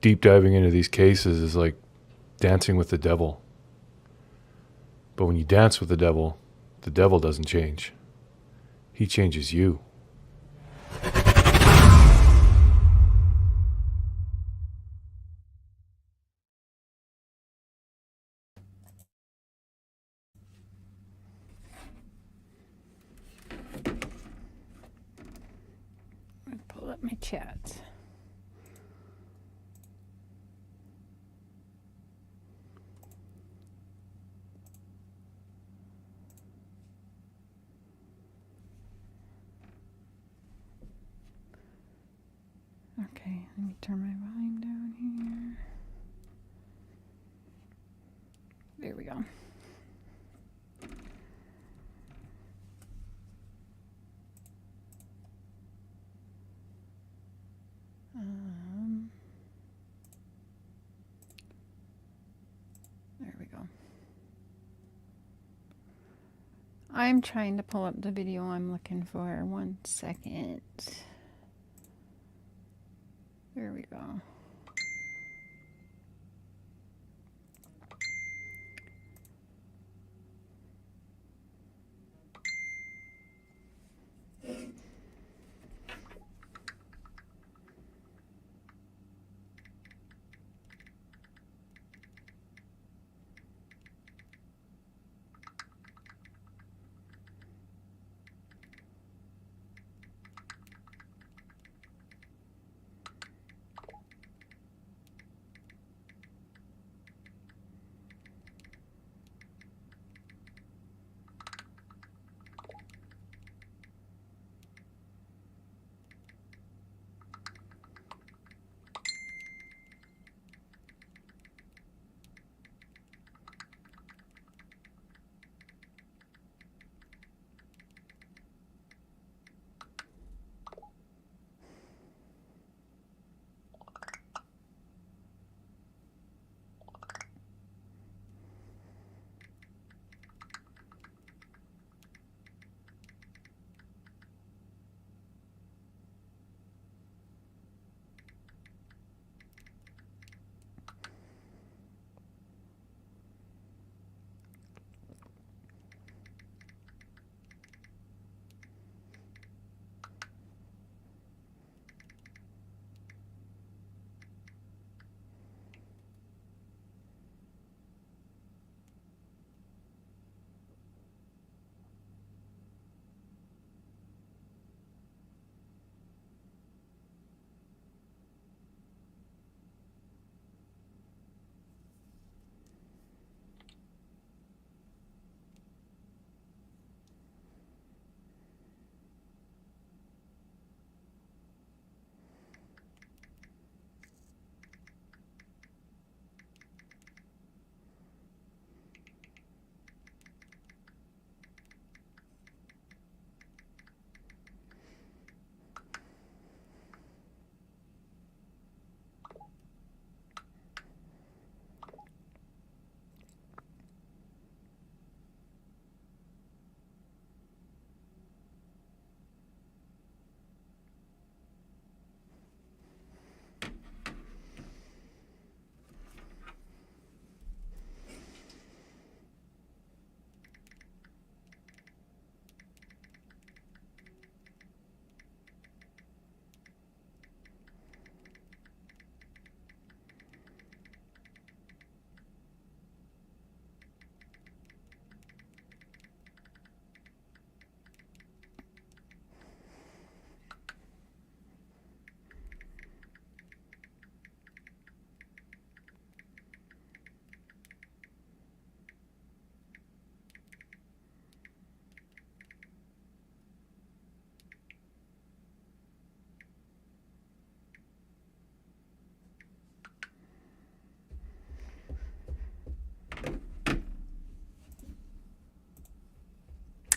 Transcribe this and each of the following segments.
deep diving into these cases is like dancing with the devil. But when you dance with the devil doesn't change. He changes you. Pull up my chats. Okay, let me turn my volume down here. There we go. There we go. I'm trying to pull up the video I'm looking for. 1 second. There we go.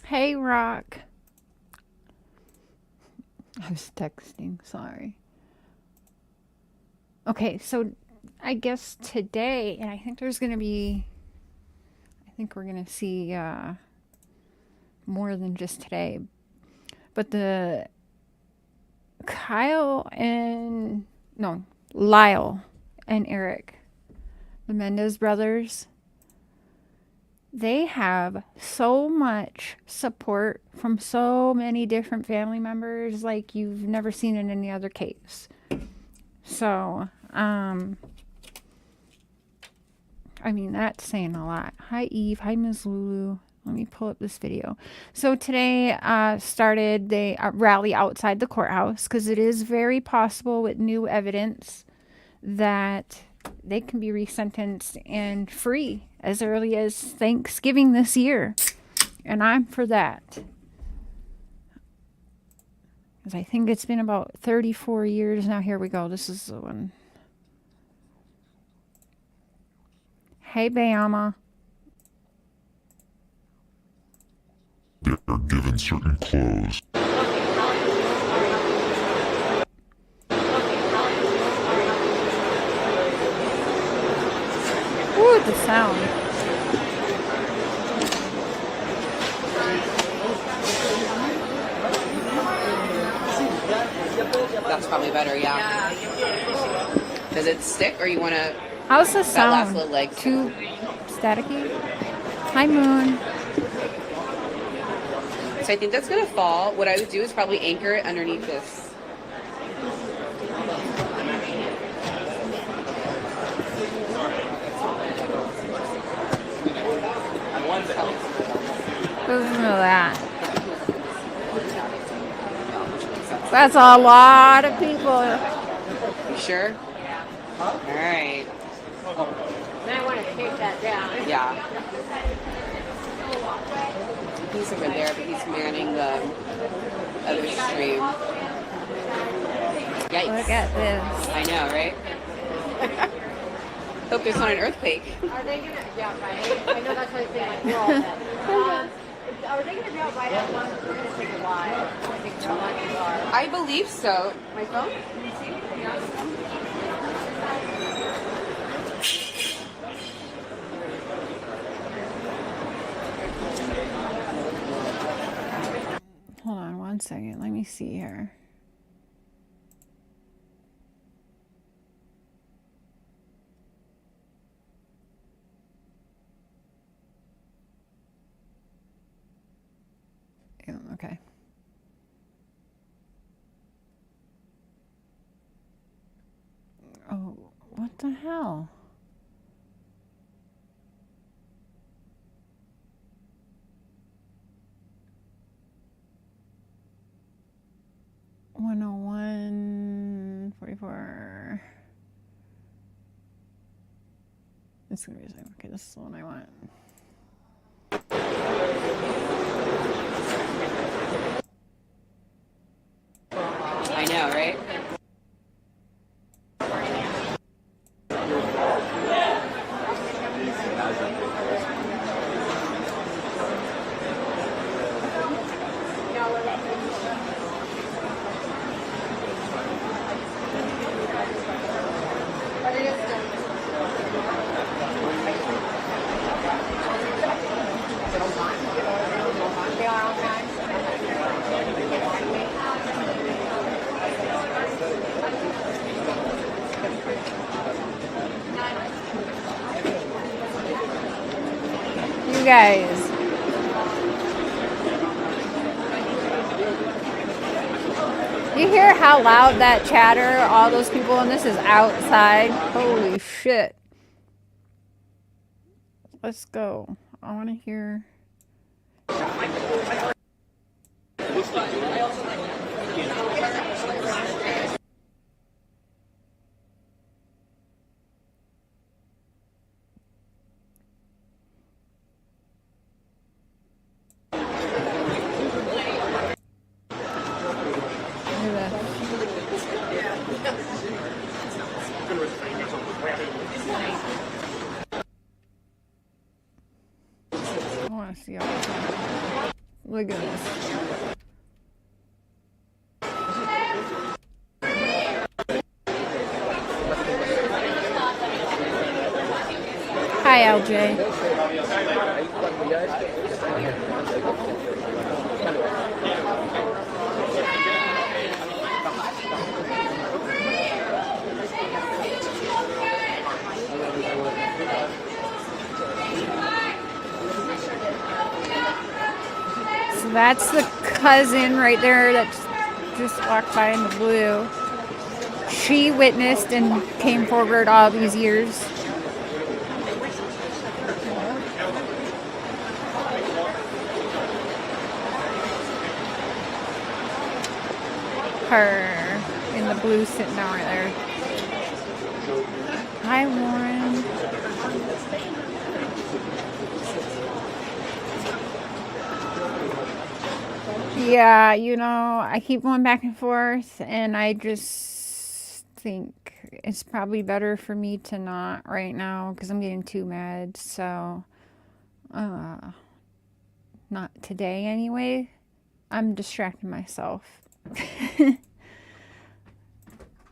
Hey, Rock. I was texting, sorry. Okay, so I guess today, and I think there's going to be, I think we're going to see more than just today. But the Lyle and Eric, the Menendez brothers, they have so much support from so many different family members like you've never seen in any other case. So, I mean, that's saying a lot. Hi, Eve. Hi, Ms. Lulu. Let me pull up this video. So today started they rally outside the courthouse because it is very possible with new evidence that they can be resentenced and free as early as Thanksgiving this year. And I'm for that. Because I think it's been about 34 years now. Here we go. This is the one. Hey, Bayama. They are given certain clothes. Ooh, the sound. That's probably better, yeah. Does it stick, or you want to? How's the That sound? last little leg. Too staticky? Hi, Moon. So I think that's gonna fall. What I would do is probably anchor it underneath this. Listen to that. That's a lot of people. You sure? All right. Now I want to take that down. Yeah. He's over there, but he's manning the other stream. Yikes. Look at this. I know, right? Hope there's not an earthquake. Are they going to, yeah, right. I know that's what I think, like, we're all dead. Are they going to be out right at one? We're going to take a while. I think the lines are. I believe so. My phone? Can you see? Yeah. Hold on one second. Let me see here. Okay. Oh, what the hell? $101.44. It's gonna be a second. Okay, this is the one I want. I know, right? You guys. You hear how loud that chatter, all those people, and this is outside? Holy shit. Let's go. I want to hear. I want to see all this. Look at this. Hi, LJ. That's the cousin right there that just walked by in the blue. She witnessed and came forward all these years. Her in the blue sitting down right there. Hi, Warren. Yeah, you know, I keep going back and forth, and I just think it's probably better for me to not right now because I'm getting too mad. So, not today anyway. I'm distracting myself.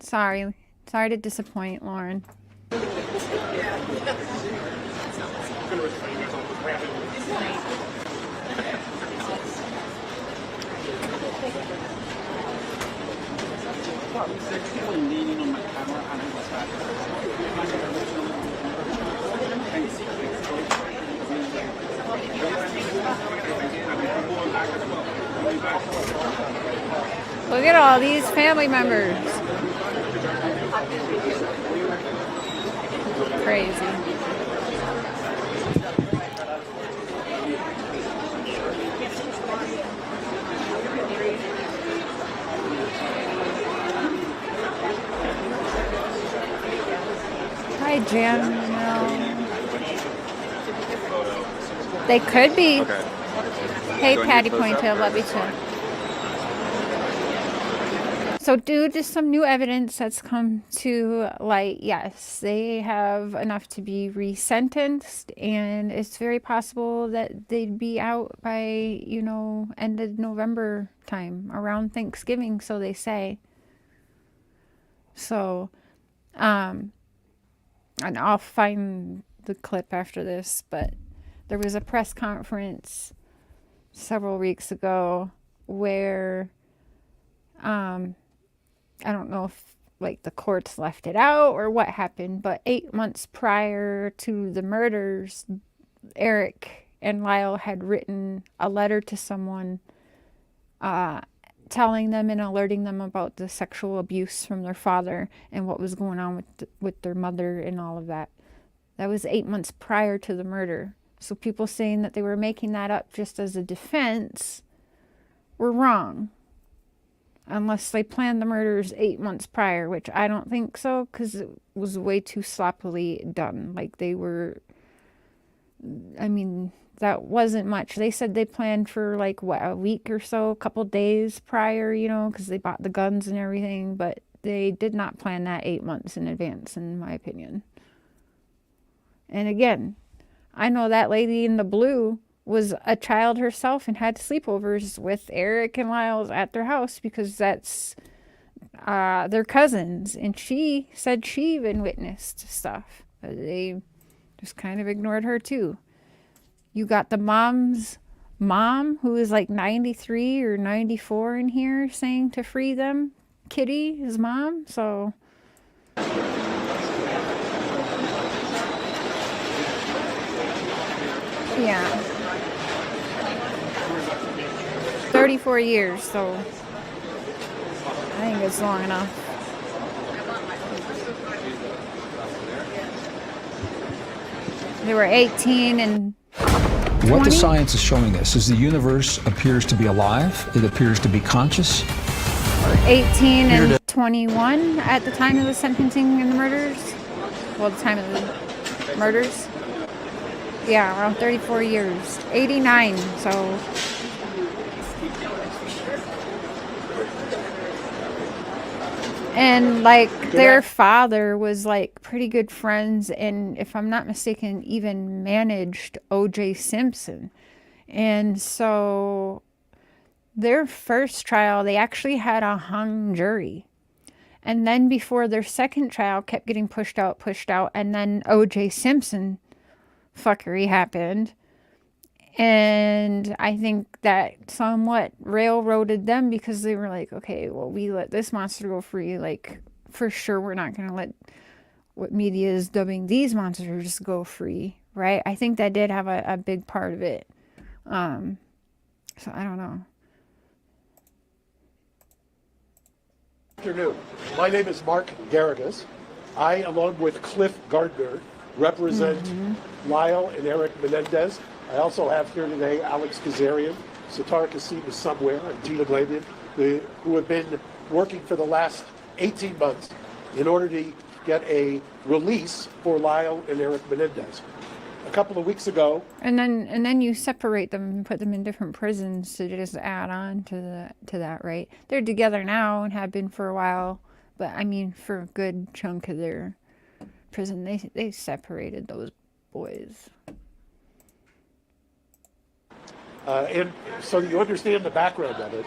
Sorry to disappoint, Lauren. Look at all these family members. Crazy. Hi, Jan. No. They could be. Okay. Hey, Do I need Patty to close Ponytail, up, love you too. So due to some new evidence that's come to light, yes, they have enough to be resentenced, and it's very possible that they'd be out by, you know, end of November time, around Thanksgiving, so they say. So, and I'll find the clip after this, but there was a press conference several weeks ago where, I don't know if like the courts left it out or what happened, but 8 months prior to the murders, Eric and Lyle had written a letter to someone telling them and alerting them about the sexual abuse from their father and what was going on with their mother and all of that. That was 8 months prior to the murder. So people saying that they were making that up just as a defense were wrong. Unless they planned the murders 8 months prior, which I don't think so, because it was way too sloppily done. Like they were, I mean, that wasn't much. They said they planned for like, what, a week or so, a couple days prior, you know, because they bought the guns and everything, but they did not plan that 8 months in advance, in my opinion. And again, I know that lady in the blue was a child herself and had sleepovers with Eric and Lyle's at their house because that's their cousins. And she said she even witnessed stuff. But they just kind of ignored her too. You got the mom's mom, who is like 93 or 94 in here, saying to free them. Kitty, his mom. So... yeah. 34 years, so I think it's long enough. They were 18 and 20. What the science is showing us is the universe appears to be alive. It appears to be conscious. 18 and 21 at the time of the sentencing and the murders. Well, the time of the murders. Yeah, around 34 years. 89, so... and like their father was like pretty good friends, and if I'm not mistaken, even managed O.J. Simpson. And so their first trial, they actually had a hung jury. And then before their second trial kept getting pushed out, and then O.J. Simpson fuckery happened. And I think that somewhat railroaded them because they were like, okay, well, we let this monster go free. Like, for sure, we're not going to let what media is dubbing these monsters go free, right? I think that did have a big part of it. So I don't know. Afternoon. My name is Mark Garrigus. I, along with Cliff Gardner, represent Lyle and Eric Menendez. I also have here today Alex Kazarian, Sitar Kasim is somewhere, and Tina Glamian, who have been working for the last 18 months in order to get a release for Lyle and Eric Menendez. A couple of weeks ago, And then you separate them and put them in different prisons to just add on to that, right? They're together now and have been for a while, but I mean for a good chunk of their prison they separated those boys. and so you understand the background of it.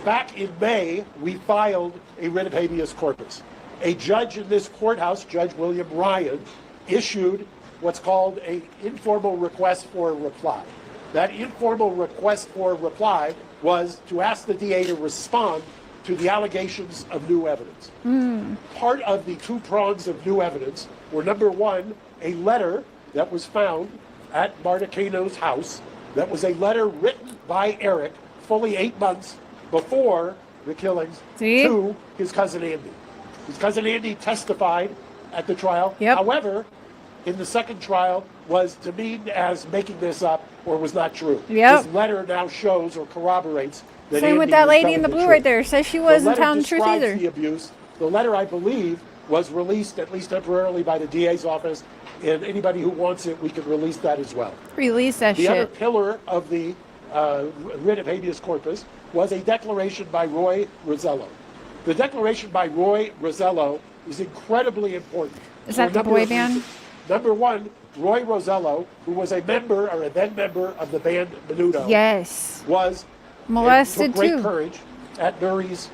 Back in May, we filed a writ of habeas corpus. A judge in this courthouse, Judge William Ryan, issued what's called an informal request for a reply. That informal request for a reply was to ask the DA to respond to the allegations of new evidence. Part of the two prongs of new evidence were, number one, a letter that was found at Marta Cano's house. That was a letter written by Eric fully 8 months before the killings to his cousin Andy. His cousin Andy testified at the trial. Yep. However, in the second trial, was demeaned as making this up or was not true. Yep. This letter now shows or corroborates that Same with Andy that was lady telling in the the blue truth. right there. Says she wasn't telling the truth describes either. the abuse. The letter, I believe, was released at least temporarily by the DA's office, and anybody who wants it, we can release that as well. Release that The other shit. pillar of the writ of habeas corpus was a declaration by Roy Rosello. The declaration by Roy Rosello is incredibly important. Is for a that the number boy of band? reasons. Number one, Roy Rosello, who was a member or a then member of the band Menudo, Yes. was Molested took great too. courage at Murray's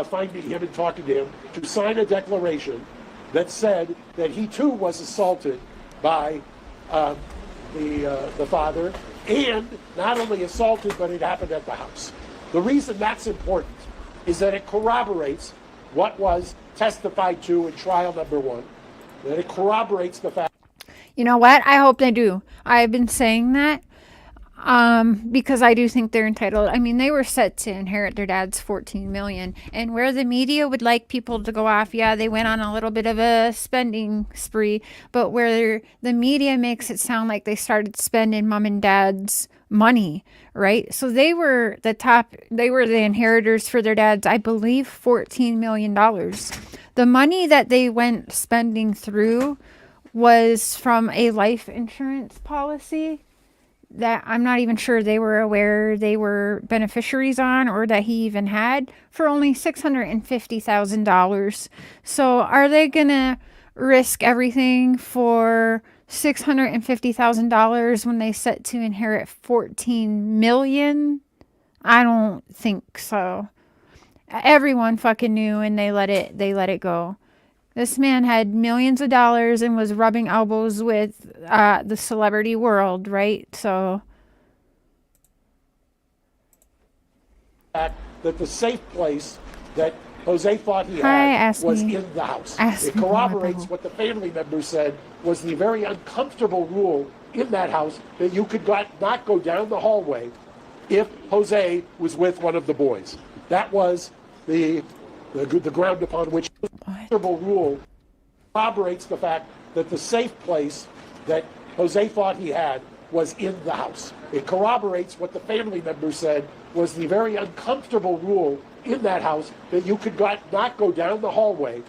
finding him and talking to him to sign a declaration that said that he too was assaulted by the father, and not only assaulted, but it happened at the house. The reason that's important is that it corroborates what was testified to in trial number one. That it corroborates the fact. You know what? I hope they do. I've been saying that because I do think they're entitled. I mean, they were set to inherit their dad's $14 million, and where the media would like people to go off, yeah, they went on a little bit of a spending spree, but where the media makes it sound like they started spending mom and dad's money, right? So they were the inheritors for their dad's, I believe, $14 million. The money that they went spending through was from a life insurance policy that I'm not even sure they were aware they were beneficiaries on, or that he even had, for only $650,000. So are they gonna risk everything for $650,000 when they set to inherit $14 million? I don't think so. Everyone fucking knew, and they let it go. This man had millions of dollars and was rubbing elbows with the celebrity world, right? So That the safe place that Jose thought he Hi, had ask was me. in the house. Ask It me corroborates more. what the family members said was the very uncomfortable rule in that house, that you could not go down the hallway if Jose was with one of the boys. That was the ground upon which the uncomfortable rule corroborates the fact that the safe place that Jose thought he had was in the house. It corroborates what the family members said was the very uncomfortable rule in that house, that you could not go down the hallway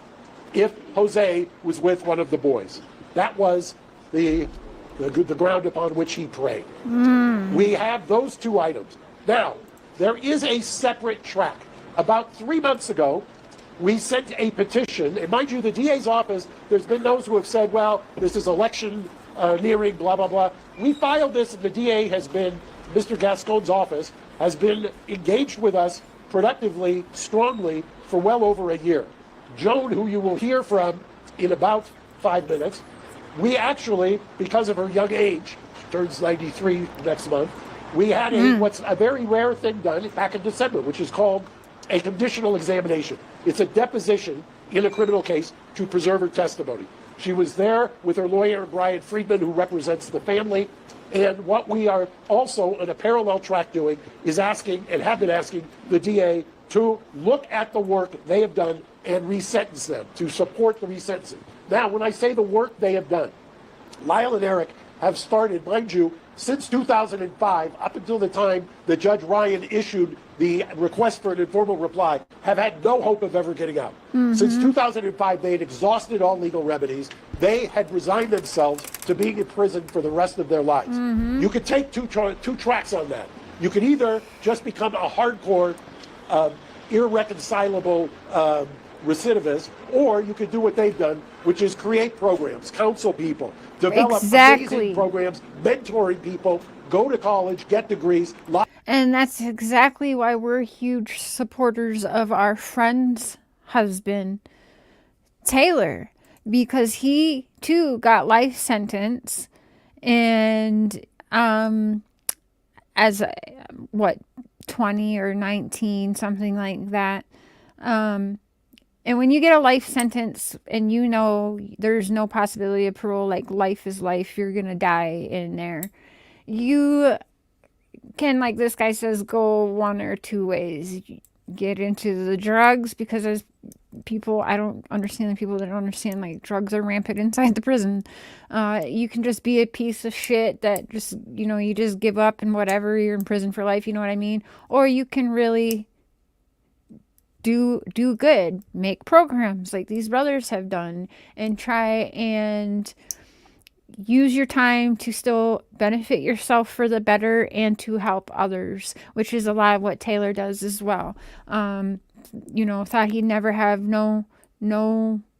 if Jose was with one of the boys. That was the ground upon which he prayed. We have those two items. Now, there is a separate track. About 3 months ago, we sent a petition, and mind you, the DA's office, there's been those who have said, well, this is election nearing, blah, blah, blah. We filed this, and the DA has been, Mr. Gascon's office, has been engaged with us productively, strongly, for well over a year. Joan, who you will hear from in about 5 minutes, we actually, because of her young age, she turns 93 next month, we had what's a very rare thing done back in December, which is called a conditional examination. It's a deposition in a criminal case to preserve her testimony. She was there with her lawyer, Brian Friedman, who represents the family. And what we are also on a parallel track doing is asking, and have been asking, the DA to look at the work they have done and resentence them, to support the resentencing. Now, when I say the work they have done, Lyle and Eric have started, mind you, since 2005, up until the time that Judge Ryan issued the request for an informal reply, have had no hope of ever getting out. Since 2005, they had exhausted all legal remedies. They had resigned themselves to being in prison for the rest of their lives. You could take two tracks on that. You could either just become a hardcore, irreconcilable recidivist, or you could do what they've done, which is create programs, counsel people, develop amazing programs, mentoring people, go to college, get degrees. And that's exactly why we're huge supporters of our friend's husband, Taylor, because he too got life sentence, and as 20 or 19, something like that. And when you get a life sentence and you know there's no possibility of parole, like life is life, you're going to die in there, you can, like this guy says, go one or two ways. Get into the drugs, because there's people, I don't understand the people that don't understand, like, drugs are rampant inside the prison. You can just be a piece of shit that just, you just give up and whatever, you're in prison for life, you know what I mean? Or you can really do good, make programs like these brothers have done, and try and use your time to still benefit yourself for the better and to help others, which is a lot of what Taylor does as well. Thought he'd never have no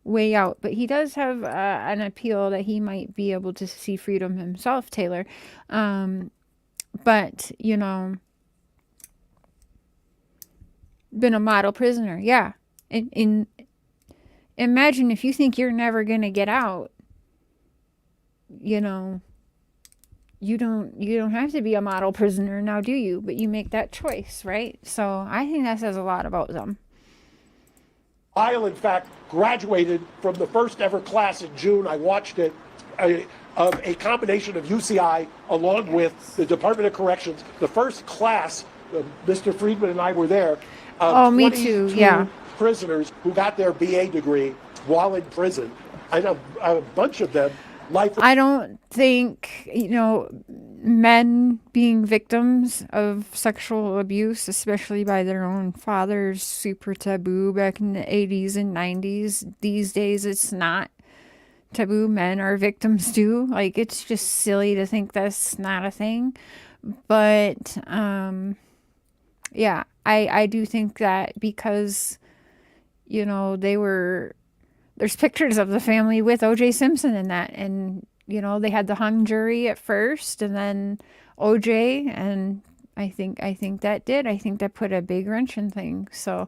way out, but he does have an appeal that he might be able to see freedom himself, Taylor. But been a model prisoner, yeah. Imagine if you think you're never gonna get out. You don't have to be a model prisoner now, do you? But you make that choice, right? So I think that says a lot about them. Lyle, in fact, graduated from the first ever class in June. I watched it, of a combination of UCI along with the Department of Corrections. The first class, Mr. Friedman and I were there. Me too, yeah. Prisoners who got their BA degree while in prison. I know a bunch of them. I don't think, men being victims of sexual abuse, especially by their own fathers, super taboo back in the 80s and 90s. These days, it's not taboo. Men are victims too. Like, it's just silly to think that's not a thing. But, yeah, I do think that because, there's pictures of the family with O.J. Simpson in that, and they had the hung jury at first, and then O.J. and I think that put a big wrench in things. So,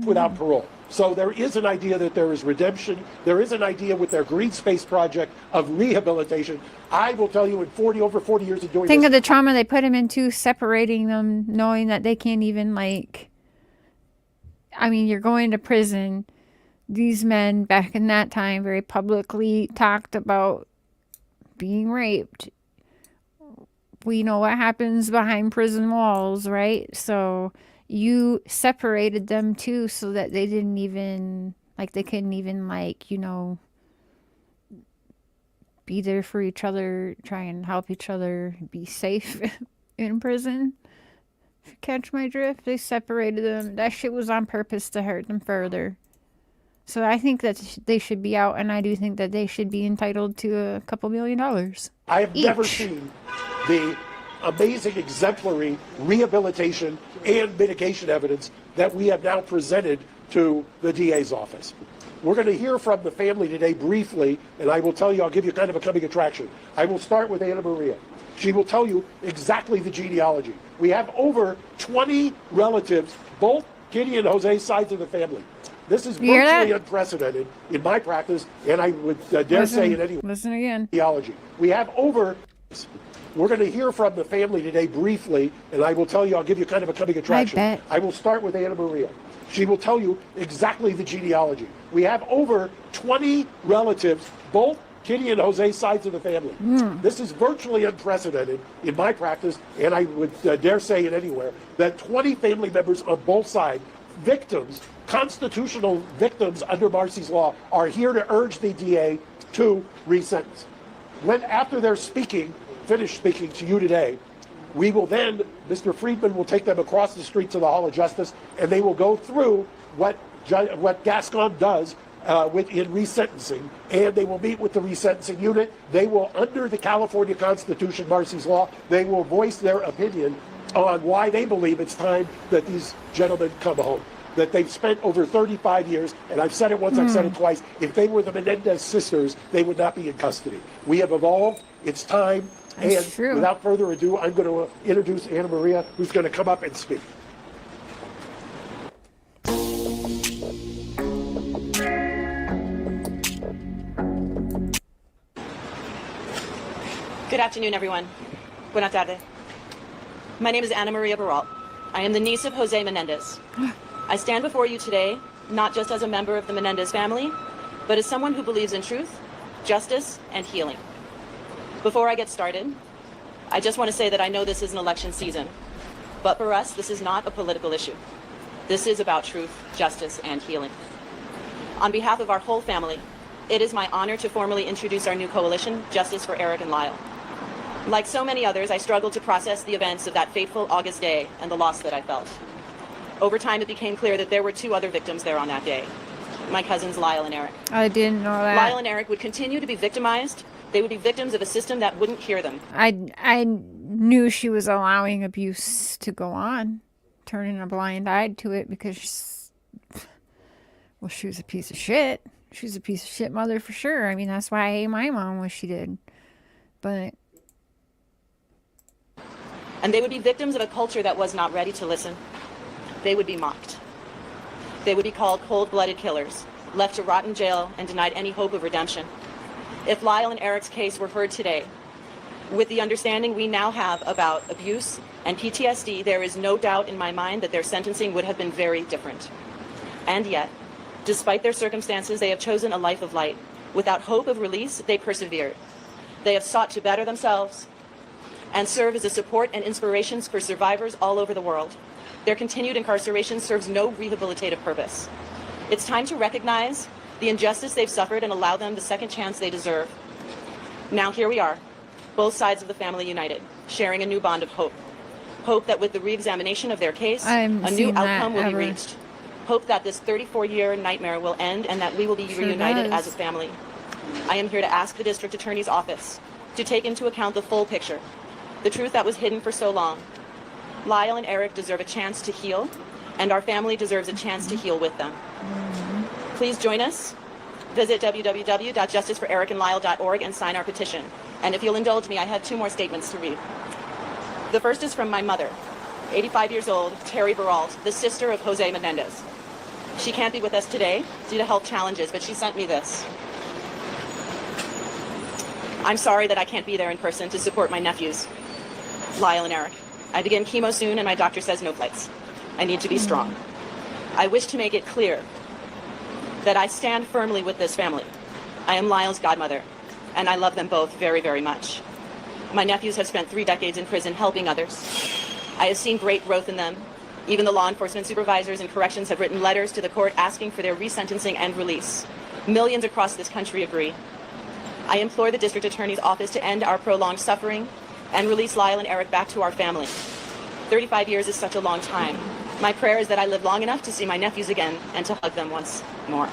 without parole. So there is an idea that there is redemption. There is an idea with their Green Space project of rehabilitation. I will tell you, in over 40 years of doing think of the trauma they put him into, separating them, knowing that they can't even you're going to prison. These men back in that time very publicly talked about being raped. We know what happens behind prison walls, right? So you separated them too, so that they didn't even, they couldn't even, be there for each other, try and help each other be safe in prison. If you catch my drift, they separated them. That shit was on purpose to hurt them further. So I think that they should be out, and I do think that they should be entitled to a couple $1 million. I have never seen the amazing exemplary rehabilitation and mitigation evidence that we have now presented to the DA's office. We're going to hear from the family today briefly, and I will tell you, I'll give you kind of a coming attraction. I will start with Anna Maria. She will tell you exactly the genealogy. We have over 20 relatives, both Kitty and Jose's sides of the family. This is virtually unprecedented in my practice, and I would dare say in any Listen again. Genealogy. We have over. We're going to hear from the family today briefly, and I will tell you, I'll give you kind of a coming attraction. I bet. I will start with Anna Maria. She will tell you exactly the genealogy. We have over 20 relatives, both Kitty and Jose's sides of the family. This is virtually unprecedented in my practice, and I would dare say it anywhere, that 20 family members on both sides, victims, constitutional victims under Marcy's law, are here to urge the DA to resentence. When, after they're finished speaking to you today, we will then, Mr. Friedman will take them across the street to the Hall of Justice, and they will go through what Gascon does in resentencing, and they will meet with the resentencing unit. They will, under the California Constitution, Marcy's law, they will voice their opinion on why they believe it's time that these gentlemen come home. That they've spent over 35 years, and I've said it once, I've said it twice, if they were the Menendez sisters, they would not be in custody. We have evolved, it's time, That's and true. without further ado, I'm going to introduce Anna Maria, who's going to come up and speak. Good afternoon, everyone. Buenas tardes. My name is Anna Maria Baralt. I am the niece of Jose Menendez. I stand before you today, not just as a member of the Menendez family, but as someone who believes in truth, justice, and healing. Before I get started, I just want to say that I know this is an election season, but for us, this is not a political issue. This is about truth, justice, and healing. On behalf of our whole family, it is my honor to formally introduce our new coalition, Justice for Eric and Lyle. Like so many others, I struggled to process the events of that fateful August day and the loss that I felt. Over time, it became clear that there were two other victims there on that day, my cousins Lyle and Eric. I didn't know that. Lyle and Eric would continue to be victimized. They would be victims of a system that wouldn't hear them. I knew she was allowing abuse to go on, turning a blind eye to it because, well, she was a piece of shit. She was a piece of shit mother for sure. I mean, that's why I hate my mom, what she did. But... And they would be victims of a culture that was not ready to listen. They would be mocked. They would be called cold-blooded killers, left to rot in jail and denied any hope of redemption. If Lyle and Eric's case were heard today, with the understanding we now have about abuse and PTSD, there is no doubt in my mind that their sentencing would have been very different. And yet, despite their circumstances, they have chosen a life of light. Without hope of release, they persevered. They have sought to better themselves and serve as a support and inspiration for survivors all over the world. Their continued incarceration serves no rehabilitative purpose. It's time to recognize the injustice they've suffered and allow them the second chance they deserve. Now here we are, both sides of the family united, sharing a new bond of hope. Hope that with the re-examination of their case, a new outcome will be reached. Hope that this 34-year nightmare will end and that we will be reunited as a family. I am here to ask the district attorney's office to take into account the full picture, the truth that was hidden for so long. Lyle and Eric deserve a chance to heal, and our family deserves a chance to heal with them. Please join us. Visit www.justiceforericandlyle.org and sign our petition. And if you'll indulge me, I have two more statements to read. The first is from my mother, 85 years old, Terry Baralt, the sister of Jose Menendez. She can't be with us today due to health challenges, but she sent me this. I'm sorry that I can't be there in person to support my nephews, Lyle and Eric. I begin chemo soon and my doctor says no flights. I need to be strong. I wish to make it clear that I stand firmly with this family. I am Lyle's godmother, and I love them both very, very much. My nephews have spent 3 decades in prison helping others. I have seen great growth in them. Even the law enforcement supervisors and corrections have written letters to the court asking for their resentencing and release. Millions across this country agree. I implore the district attorney's office to end our prolonged suffering and release Lyle and Eric back to our family. 35 years is such a long time. My prayer is that I live long enough to see my nephews again and to hug them once more.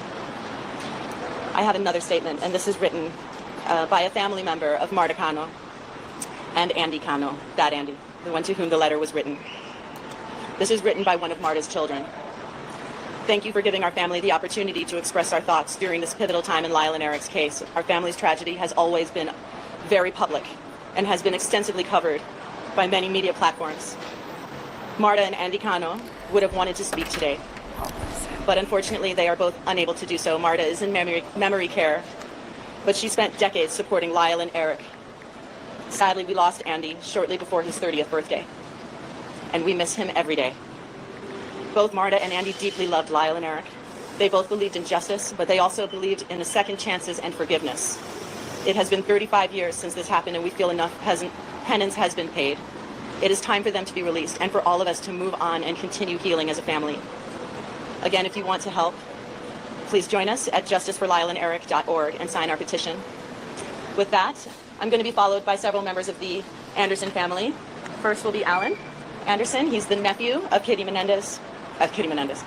I have another statement, and this is written by a family member of Marta Cano and Andy Cano, that Andy, the one to whom the letter was written. This is written by one of Marta's children. Thank you for giving our family the opportunity to express our thoughts during this pivotal time in Lyle and Eric's case. Our family's tragedy has always been very public and has been extensively covered by many media platforms. Marta and Andy Cano would have wanted to speak today, but unfortunately they are both unable to do so. Marta is in memory care, but she spent decades supporting Lyle and Eric. Sadly, we lost Andy shortly before his 30th birthday, and we miss him every day. Both Marta and Andy deeply loved Lyle and Eric. They both believed in justice, but they also believed in second chances and forgiveness. It has been 35 years since this happened, and we feel enough penance has been paid. It is time for them to be released and for all of us to move on and continue healing as a family. Again, if you want to help, please join us at justiceforlyleanderic.org and sign our petition. With that, I'm going to be followed by several members of the Anderson family. First will be Alan Anderson. He's the nephew of Kitty Menendez. Kitty Menendez.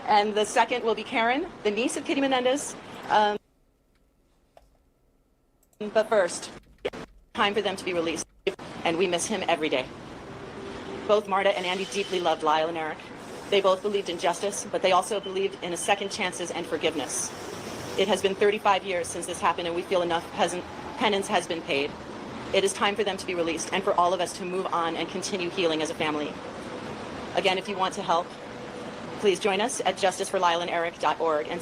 And the second will be Karen, the niece of Kitty Menendez. But first, time for them to be released, and we miss him every day. Both Marta and Andy deeply loved Lyle and Eric. They both believed in justice, but they also believed in second chances and forgiveness. It has been 35 years since this happened, and we feel enough penance has been paid. It is time for them to be released and for all of us to move on and continue healing as a family. Again, if you want to help, please join us at justiceforlyleanderic.org and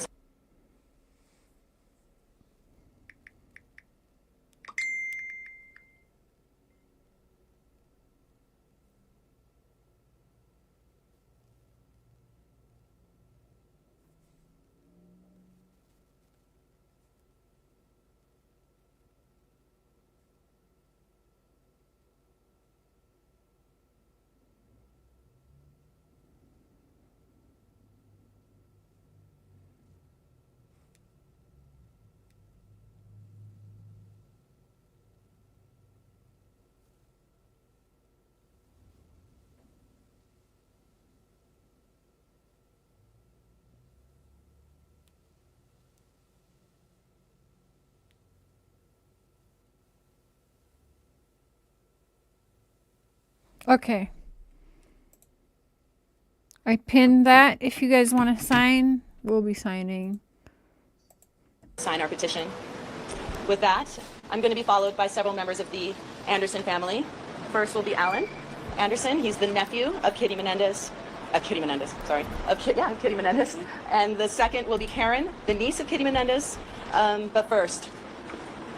Okay. I pinned that. If you guys want to sign, we'll be signing. sign our petition. With that, I'm going to be followed by several members of the Anderson family. First will be Alan Anderson. He's the nephew of Kitty Menendez. Kitty Menendez. And the second will be Karen, the niece of Kitty Menendez. But first,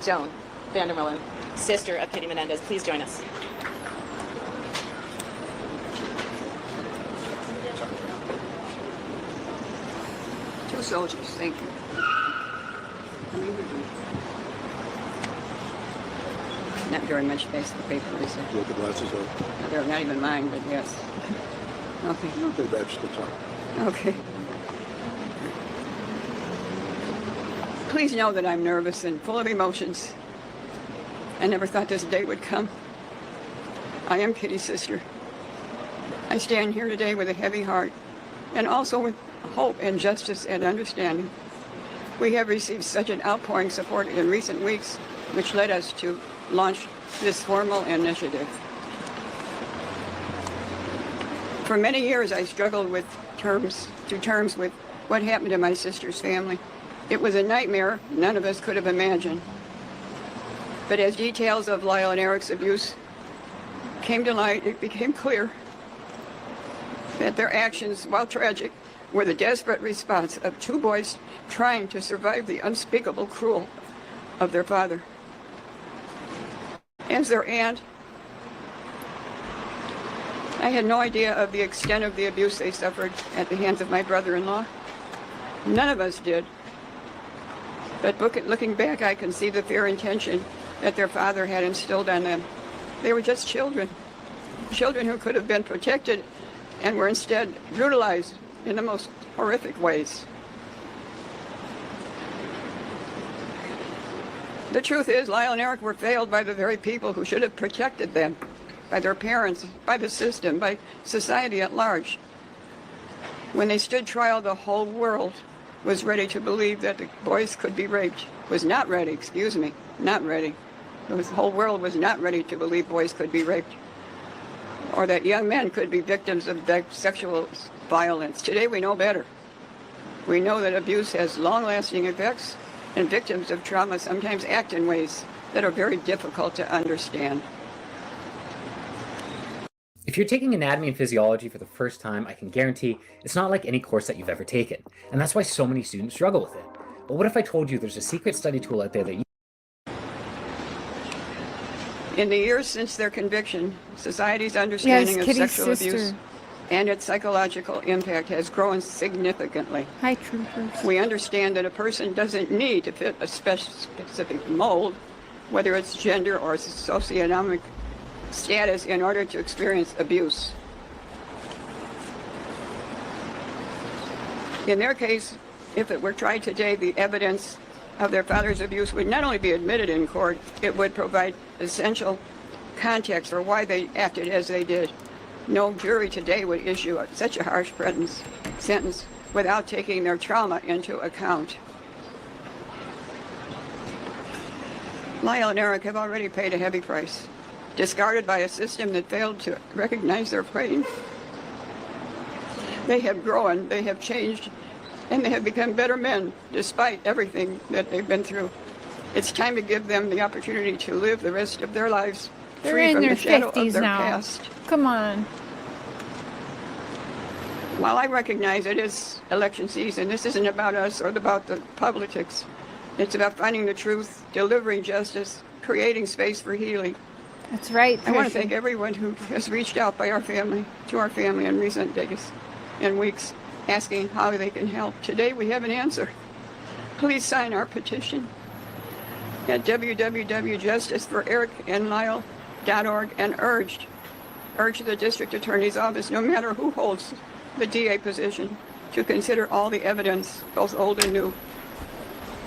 Joan Vandermillen, sister of Kitty Menendez. Please join us. Two soldiers, thank you. Not very much space for paper, is there? Look, the glasses are. They're not even mine, but yes. Okay. Okay, that's the time. Okay. Please know that I'm nervous and full of emotions. I never thought this day would come. I am Kitty's sister. I stand here today with a heavy heart and also with hope and justice and understanding. We have received such an outpouring support in recent weeks, which led us to launch this formal initiative. For many years, I struggled with terms with what happened to my sister's family. It was a nightmare none of us could have imagined. But as details of Lyle and Eric's abuse came to light, it became clear that their actions, while tragic, were the desperate response of two boys trying to survive the unspeakable cruelty of their father. As their aunt, I had no idea of the extent of the abuse they suffered at the hands of my brother-in-law. None of us did. But looking back, I can see the fear and tension that their father had instilled on them. They were just children who could have been protected and were instead brutalized in the most horrific ways. The truth is, Lyle and Eric were failed by the very people who should have protected them, by their parents, by the system, by society at large. When they stood trial, the whole world was ready to believe that the boys could be raped. Was not ready, excuse me, not ready. The whole world was not ready to believe boys could be raped, or that young men could be victims of sexual violence. Today we know better. We know that abuse has long-lasting effects, and victims of trauma sometimes act in ways that are very difficult to understand. If you're taking anatomy and physiology for the first time, I can guarantee it's not like any course that you've ever taken, and that's why so many students struggle with it. But what if I told you there's a secret study tool out there that you... In the years since their conviction, society's understanding of sexual abuse and its psychological impact has grown significantly. Hi, troopers. We understand that a person doesn't need to fit a specific mold, whether it's gender or socioeconomic status, in order to experience abuse. In their case, if it were tried today, the evidence of their father's abuse would not only be admitted in court, it would provide essential context for why they acted as they did. No jury today would issue such a harsh sentence without taking their trauma into account. Lyle and Eric have already paid a heavy price, discarded by a system that failed to recognize their pain. They have grown, they have changed, and they have become better men despite everything that they've been through. It's time to give them the opportunity to live the rest of their lives They're free in from their the shadow of 50s their now. past. Come on. While I recognize it is election season, this isn't about us or about the politics. It's about finding the truth, delivering justice, creating space for healing. That's right, I want to Tricia. thank everyone who has reached out to our family in recent days and weeks, asking how they can help. Today we have an answer. Please sign our petition at www.justiceforericandlyle.org and urge the district attorney's office, no matter who holds the DA position, to consider all the evidence, both old and new,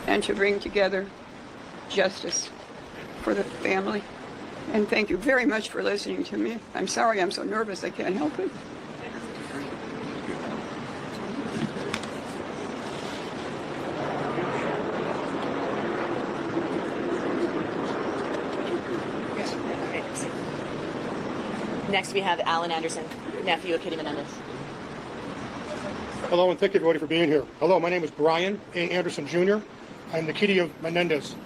and to bring together justice for the family. And thank you very much for listening to me. I'm sorry I'm so nervous I can't help it. Next, we have Alan Anderson, nephew of Kitty Menendez. Hello, and thank you everybody for being here. Hello, my name is Brian A. Anderson Jr. I'm the Kitty of Menendez.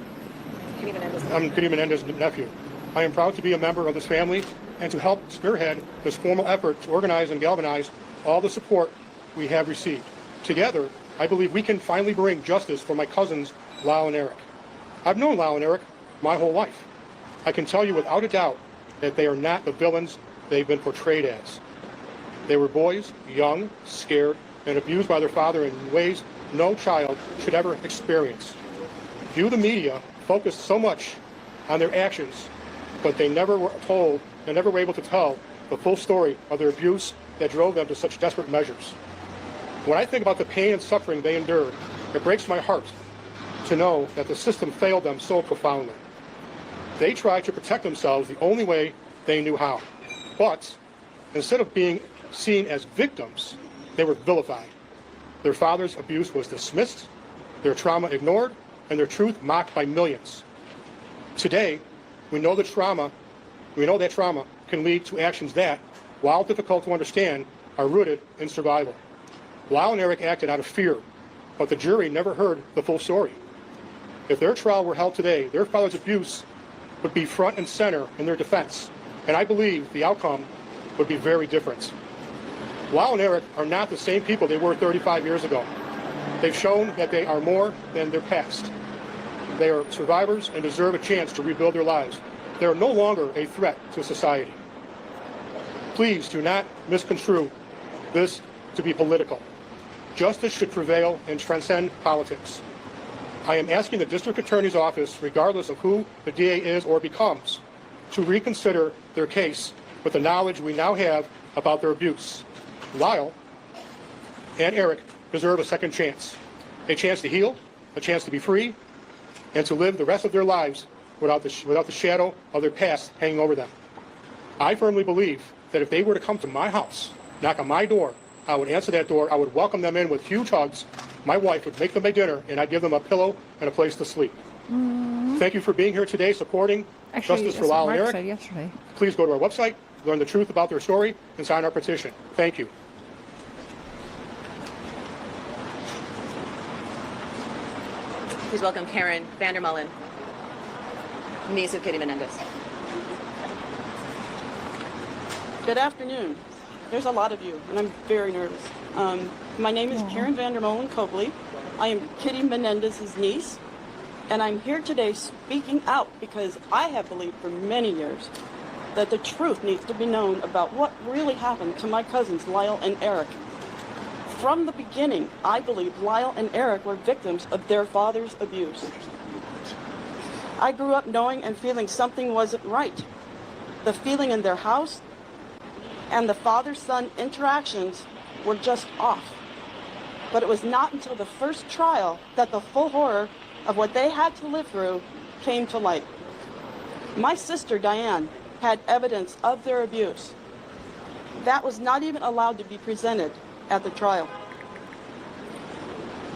Kitty Menendez. I'm Kitty Menendez's nephew. I am proud to be a member of this family and to help spearhead this formal effort to organize and galvanize all the support we have received. Together, I believe we can finally bring justice for my cousins, Lyle and Eric. I've known Lyle and Eric my whole life. I can tell you without a doubt that they are not the villains they've been portrayed as. They were boys, young, scared, and abused by their father in ways no child should ever experience. You, the media, focused so much on their actions, but they never were told, they never were able to tell the full story of their abuse that drove them to such desperate measures. When I think about the pain and suffering they endured, it breaks my heart to know that the system failed them so profoundly. They tried to protect themselves the only way they knew how. But instead of being seen as victims, they were vilified. Their father's abuse was dismissed, their trauma ignored, and their truth mocked by millions. Today, we know that trauma can lead to actions that, while difficult to understand, are rooted in survival. Lyle and Eric acted out of fear, but the jury never heard the full story. If their trial were held today, their father's abuse would be front and center in their defense, and I believe the outcome would be very different. Lyle and Eric are not the same people they were 35 years ago. They've shown that they are more than their past. They are survivors and deserve a chance to rebuild their lives. They are no longer a threat to society. Please do not misconstrue this to be political. Justice should prevail and transcend politics. I am asking the district attorney's office, regardless of who the DA is or becomes, to reconsider their case with the knowledge we now have about their abuse. Lyle and Eric deserve a second chance to heal, a chance to be free, and to live the rest of their lives without the shadow of their past hanging over them. I firmly believe that if they were to come to my house, knock on my door, I would answer that door, I would welcome them in with huge hugs, my wife would make them a dinner, and I'd give them a pillow and a place to sleep. Thank you for being here today, supporting Justice for Lyle and Eric. Please go to our website, learn the truth about their story, and sign our petition. Thank you. Please welcome Karen Vandermullen, niece of Kitty Menendez. Good afternoon. There's a lot of you, and I'm very nervous. My name is Karen Vandermullen Copley. I am Kitty Menendez's niece, and I'm here today speaking out because I have believed for many years that the truth needs to be known about what really happened to my cousins Lyle and Eric. From the beginning, I believe Lyle and Eric were victims of their father's abuse. I grew up knowing and feeling something wasn't right. The feeling in their house and the father-son interactions were just off. But it was not until the first trial that the full horror of what they had to live through came to light. My sister, Diane, had evidence of their abuse. That was not even allowed to be presented at the trial.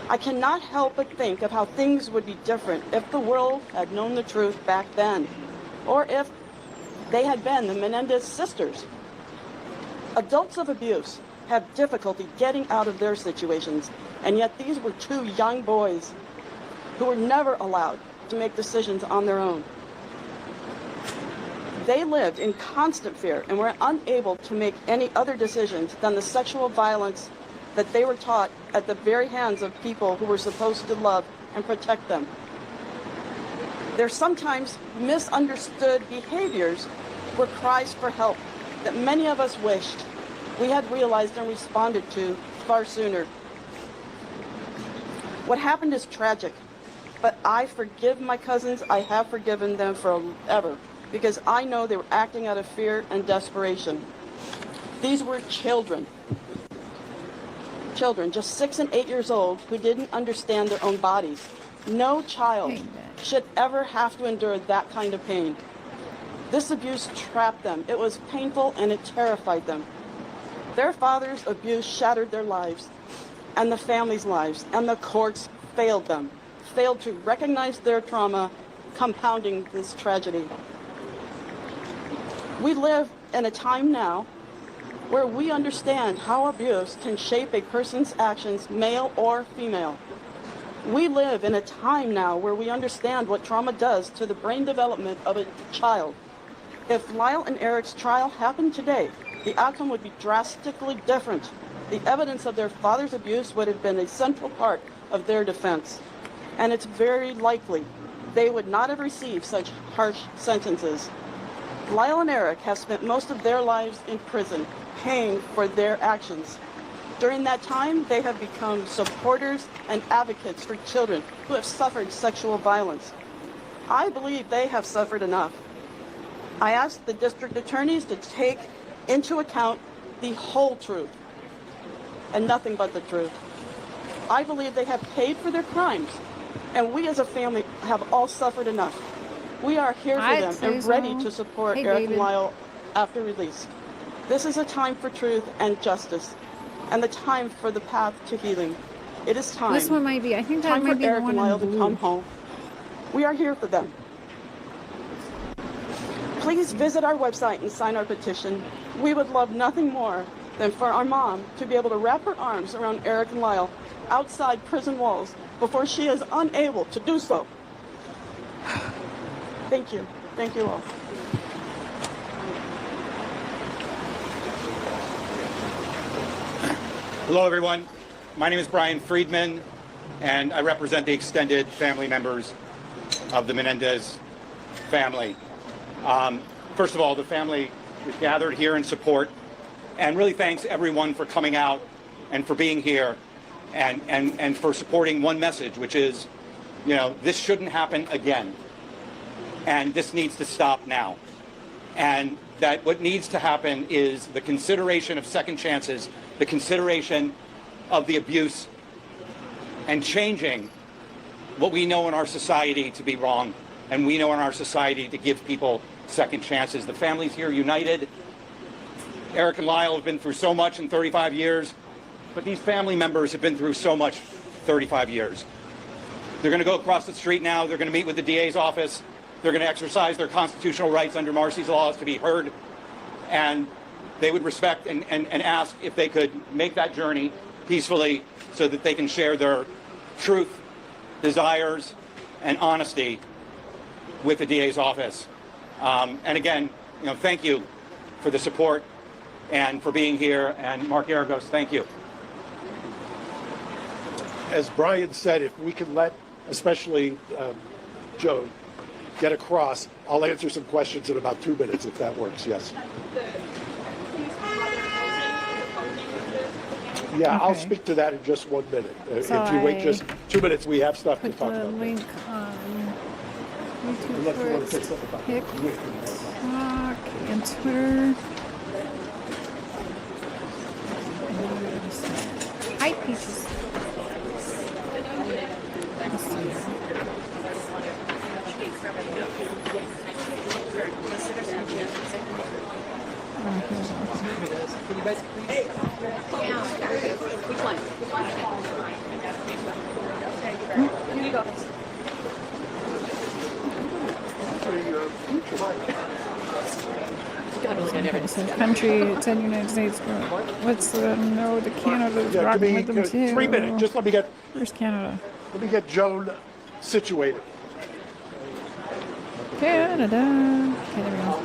I cannot help but think of how things would be different if the world had known the truth back then, or if they had been the Menendez sisters. Adults of abuse have difficulty getting out of their situations, and yet these were two young boys who were never allowed to make decisions on their own. They lived in constant fear and were unable to make any other decisions than the sexual violence that they were taught at the very hands of people who were supposed to love and protect them. Their sometimes misunderstood behaviors were cries for help that many of us wished we had realized and responded to far sooner. What happened is tragic, but I forgive my cousins. I have forgiven them forever, because I know they were acting out of fear and desperation. These were children, just 6 and 8 years old, who didn't understand their own bodies. No child should ever have to endure that kind of pain. This abuse trapped them. It was painful and it terrified them. Their father's abuse shattered their lives and the family's lives, and the courts failed them, failed to recognize their trauma, compounding this tragedy. We live in a time now where we understand how abuse can shape a person's actions, male or female. We live in a time now where we understand what trauma does to the brain development of a child. If Lyle and Eric's trial happened today, the outcome would be drastically different. The evidence of their father's abuse would have been a central part of their defense. And it's very likely they would not have received such harsh sentences. Lyle and Eric have spent most of their lives in prison, paying for their actions. During that time, they have become supporters and advocates for children who have suffered sexual violence. I believe they have suffered enough. I ask the district attorneys to take into account the whole truth and nothing but the truth. I believe they have paid for their crimes, and we as a family have all suffered enough. We are here for them and ready to support Eric and Lyle after release. This is a time for truth and justice, and the time for the path to healing. It is time. This one might be, I think that might be the Eric one and in Lyle to blue. come home. We are here for them. Please visit our website and sign our petition. We would love nothing more than for our mom to be able to wrap her arms around Eric and Lyle outside prison walls before she is unable to do so. Thank you. Thank you all. Hello, everyone. My name is Brian Friedman, and I represent the extended family members of the Menendez family. First of all, the family is gathered here in support, and really thanks everyone for coming out and for being here and for supporting one message, which is, you know, this shouldn't happen again. And this needs to stop now. And that what needs to happen is the consideration of second chances, the consideration of the abuse, and changing what we know in our society to be wrong, and we know in our society to give people second chances. The family's here united. Eric and Lyle have been through so much in 35 years, but these family members have been through so much 35 years. They're going to go across the street now. They're going to meet with the DA's office. They're going to exercise their constitutional rights under Marcy's laws to be heard. And they would respect and ask if they could make that journey peacefully so that they can share their truth, desires, and honesty with the DA's office. And again, you know, thank you for the support and for being here. And Mark Aragos, thank you. As Brian said, if we can let, especially Joe, get across. I'll answer some questions in about 2 minutes if that works. Yes. Yeah, I'll speak to that in just 1 minute. So if you wait just 2 minutes, we have stuff to put talk the about. link on YouTube Unless you want to say first, something about TikTok, and Twitter. Hi, Peaches. Which one? Here you go. Okay, so country, it's in the United States, but what's the, no, the Canada's Yeah, rocking give with me them too. 3 minutes. Just let me get. Where's Canada? Let me get Joan situated. Canada. Okay, there we go.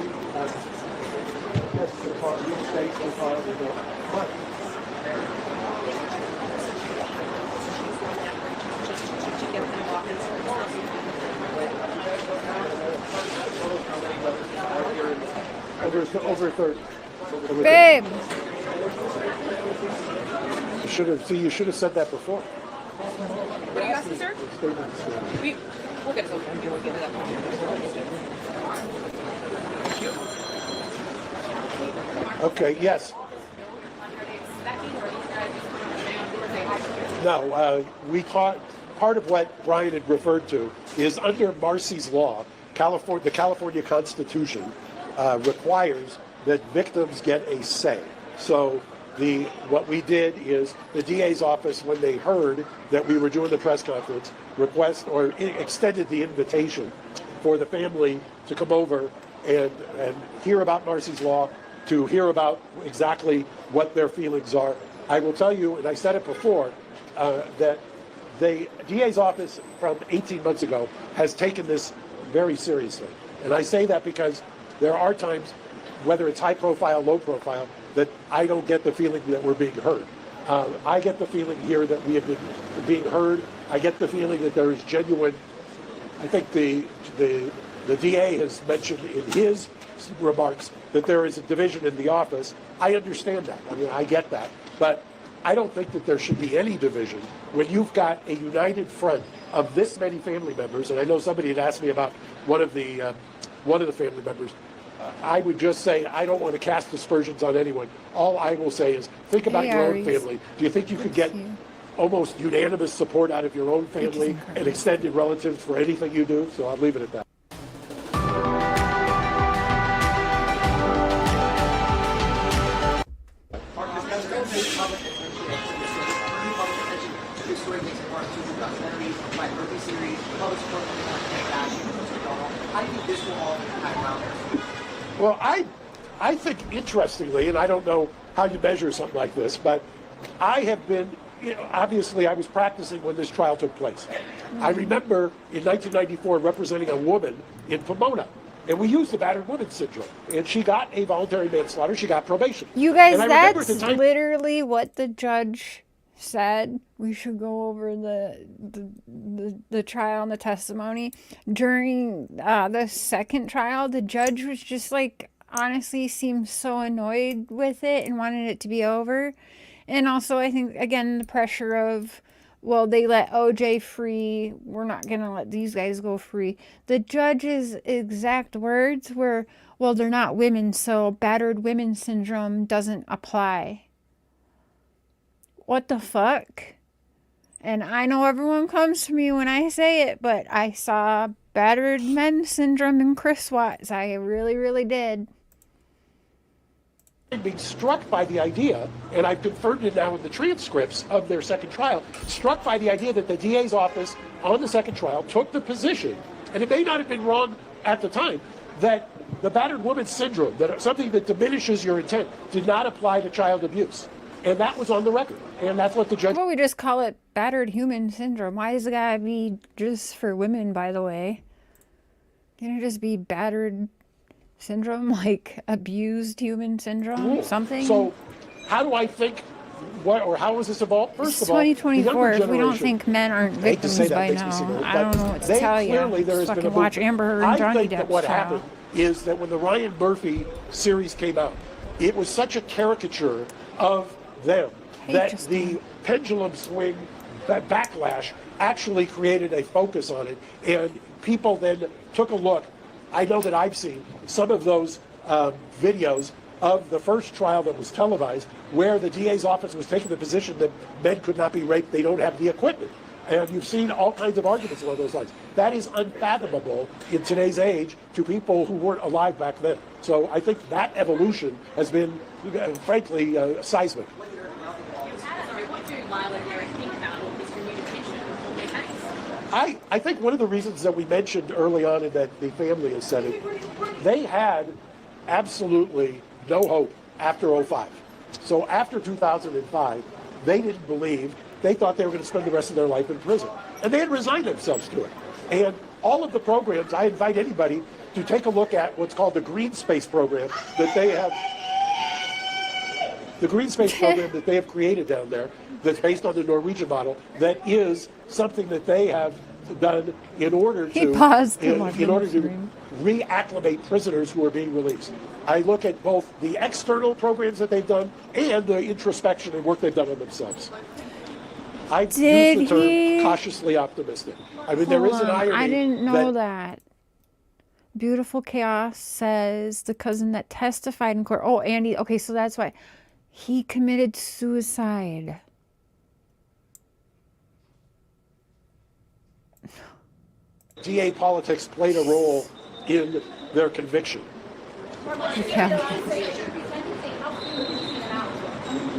Over 30. Babe! You should have said that before. What are you asking, sir? We'll get it over. We'll get it up. Okay, yes. No, we caught part of what Brian had referred to is under Marcy's law, the California Constitution requires that victims get a say. So what we did is the DA's office, when they heard that we were doing the press conference, extended the invitation for the family to come over and hear about Marcy's law, to hear about exactly what their feelings are. I will tell you, and I said it before, that the DA's office from 18 months ago has taken this very seriously. And I say that because there are times, whether it's high profile, low profile, that I don't get the feeling that we're being heard. I get the feeling here that we have been being heard. I get the feeling that there is genuine, I think the DA has mentioned in his remarks that there is a division in the office. I understand that. I mean, I get that. But I don't think that there should be any division when you've got a united front of this many family members. And I know somebody had asked me about one of the family members. I would just say I don't want to cast aspersions on anyone. All I will say is think about your own family. Do you think you could get almost unanimous support out of your own family and extended relatives for anything you do? So I'll leave it at that. Well, I think interestingly, and I don't know how you measure something like this, but I have been, obviously I was practicing when this trial took place. I remember in 1994 representing a woman in Pomona, and we used the battered woman syndrome, and she got a voluntary manslaughter, she got probation. You guys, that's literally what the judge said. We should go over the trial and the testimony. During the second trial, the judge was just like, honestly seemed so annoyed with it and wanted it to be over. And also, I think, again, the pressure of, well, they let OJ free, we're not going to let these guys go free. The judge's exact words were, well, they're not women, so battered women syndrome doesn't apply. What the fuck? And I know everyone comes to me when I say it, but I saw battered men syndrome in Chris Watts. I really, really did. Being struck by the idea, and I've confirmed it now in the transcripts of their second trial, struck by the idea that the DA's office on the second trial took the position, and it may not have been wrong at the time, that the battered woman syndrome, that something that diminishes your intent, did not apply to child abuse. And that was on the record. And that's what the judge... Well, we just call it battered human syndrome. Why does it gotta be just for women, by the way? Can it just be battered syndrome, like abused human syndrome, something? So how do I think what or how was this evolved? First It's of all, the 2024. younger If we don't generation- think men aren't I hate to victims say that, by makes me sick, now, but I don't know what to they tell you. clearly there has Just been a fucking watch movement. Amber Heard and I Johnny think that Depp's what trial. happened is that when the Ryan Murphy series came out, it was such a caricature of them that the pendulum swing, that backlash, actually created a focus on it, and people then took a look. I know that I've seen some of those videos of the first trial that was televised, where the DA's office was taking the position that men could not be raped, they don't have the equipment. And you've seen all kinds of arguments along those lines. That is unfathomable in today's age to people who weren't alive back then. So I think that evolution has been, frankly, seismic. I think one of the reasons that we mentioned early on and that the family has said it, they had absolutely no hope after 05. So after 2005, they didn't believe, they thought they were going to spend the rest of their life in prison. And they had resigned themselves to it. And all of the programs, I invite anybody to take a look at what's called the Green Space program that they have. The Green Space program that they have created down there, that's based on the Norwegian model, that is something that they have done in order to reacclimate prisoners who are being released. I look at both the external programs that they've done and the introspection and work they've done on themselves. I use the term cautiously optimistic. I mean, there is an irony. I didn't know that. Beautiful Chaos says the cousin that testified in court. Oh, Andy. Okay, so that's why he committed suicide. DA politics played a role in their conviction. Yeah.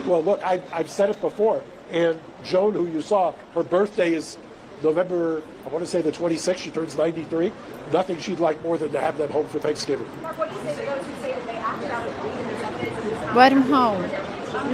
Well, look, I've said it before, and Joan, who you saw, her birthday is November, I want to say the 26th, she turns 93. Nothing she'd like more than to have them home for Thanksgiving. Let him home.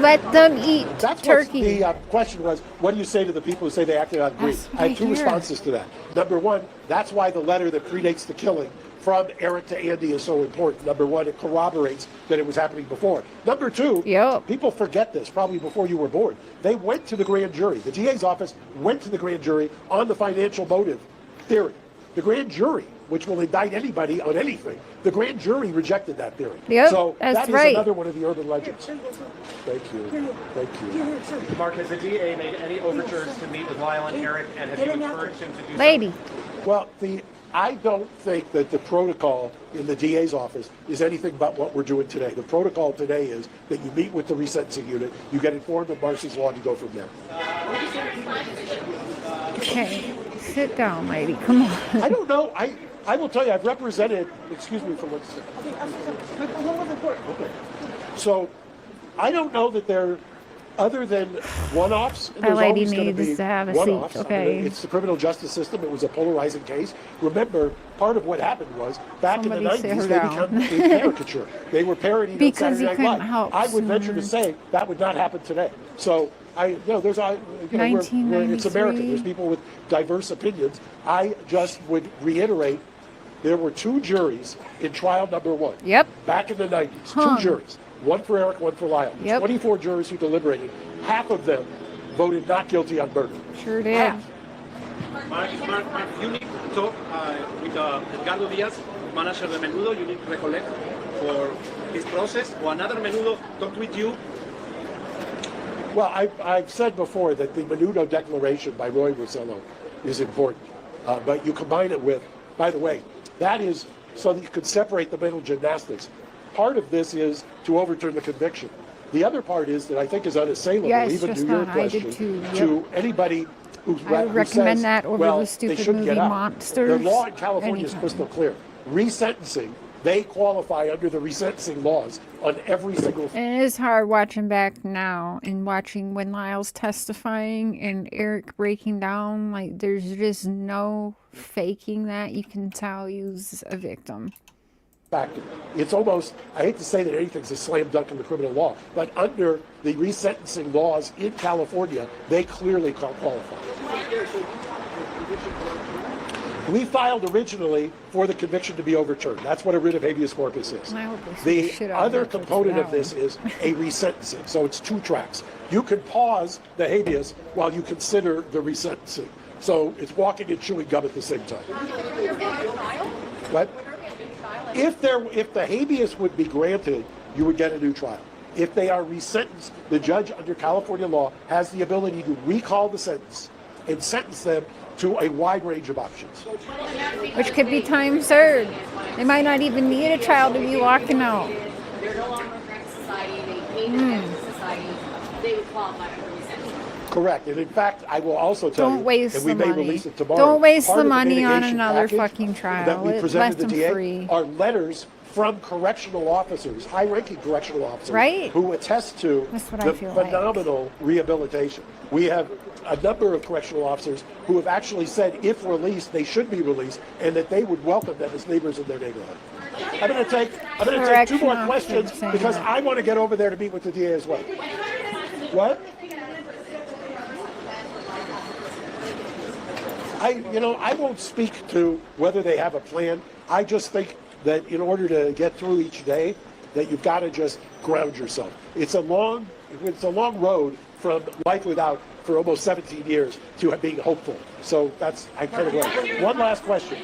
Let them eat turkey. The question was, what do you say to the people who say they acted on greed? I have two responses to that. Number one, that's why the letter that predates the killing from Eric to Andy is so important. Number one, it corroborates that it was happening before. Number two, people forget this, probably before you were born. They went to the grand jury. The DA's office went to the grand jury on the financial motive theory. The grand jury, which will indict anybody on anything, the grand jury rejected that theory. So that is another one of the urban legends. Thank you. Thank you. Mark, has the DA made any overtures to meet with Lyle and Eric, and have you encouraged him to do so? Well, I don't think that the protocol in the DA's office is anything but what we're doing today. The protocol today is that you meet with the resentencing unit, you get informed of Marcy's law, and you go from there. Okay, sit down, lady. Come on. I don't know. I will tell you, I've represented, excuse me for 1 second. Okay. So I don't know that they're, other than one-offs, and there's always going to be one-offs. Okay. I mean, it's the criminal justice system. It was a polarizing case. Remember, part of what happened was, back in the 90s, they became a caricature. They were parodying on Saturday Night Live. I would venture to say that would not happen today. So, there's, it's American. There's people with diverse opinions. I just would reiterate, there were two juries in trial number one. Back in the 90s, two juries. One for Eric, one for Lyle. 24 jurors who deliberated. Half of them voted not guilty on murder. Sure did. Half. Mark, you need to talk with Edgardo Diaz, manager de Menudo. You need to recollect for his process. Or another Menudo talked with you. Well, I've said before that the Menudo Declaration by Roy Rosello is important. But you combine it with, by the way, that is so that you can separate the mental gymnastics. Part of this is to overturn the conviction. The other part is that I think is unassailable, even to your question, to anybody who recommend says, that over well, the stupid they shouldn't movie get out. Monsters. The law in California is crystal clear. Resentencing, they qualify under the resentencing laws on every single thing. And it is hard watching back now and watching when Lyle's testifying and Eric breaking down. Like, there's just no faking that. You can tell he was a victim. It's almost, I hate to say that anything's a slam dunk in the criminal law, but under the resentencing laws in California, they clearly qualify. We filed originally for the conviction to be overturned. That's what a writ of habeas corpus is. And I hope they see The shit out of other that for component that of this is a resentencing. So it's two tracks. You can pause the habeas while you consider the resentencing. So it's walking and chewing gum at the same time. What? If the habeas would be granted, you would get a new trial. If they are resentenced, the judge under California law has the ability to recall the sentence and sentence them to a wide range of options. Which could be time served. They might not even need a trial to be walking out. They're no longer a threat to society. They pay the debt to society. They would qualify for resentment. Correct. And in fact, I will also tell you, Don't waste and we the may money. release it tomorrow. Don't waste part the of money on mitigation another package fucking trial. that we Let presented to them the DA free. are letters from correctional officers, high-ranking correctional officers, Right. who attest to That's what I the feel like. phenomenal rehabilitation. We have a number of correctional officers who have actually said if released, they should be released, and that they would welcome them as neighbors in their neighborhood. I'm going to take 2 more Correctional questions officers saying because that. I want to get over there to meet with the DA as well. What? I won't speak to whether they have a plan. I just think that in order to get through each day, that you've got to just ground yourself. It's a long road from life without for almost 17 years to being hopeful. So I'm kind of glad. One last question.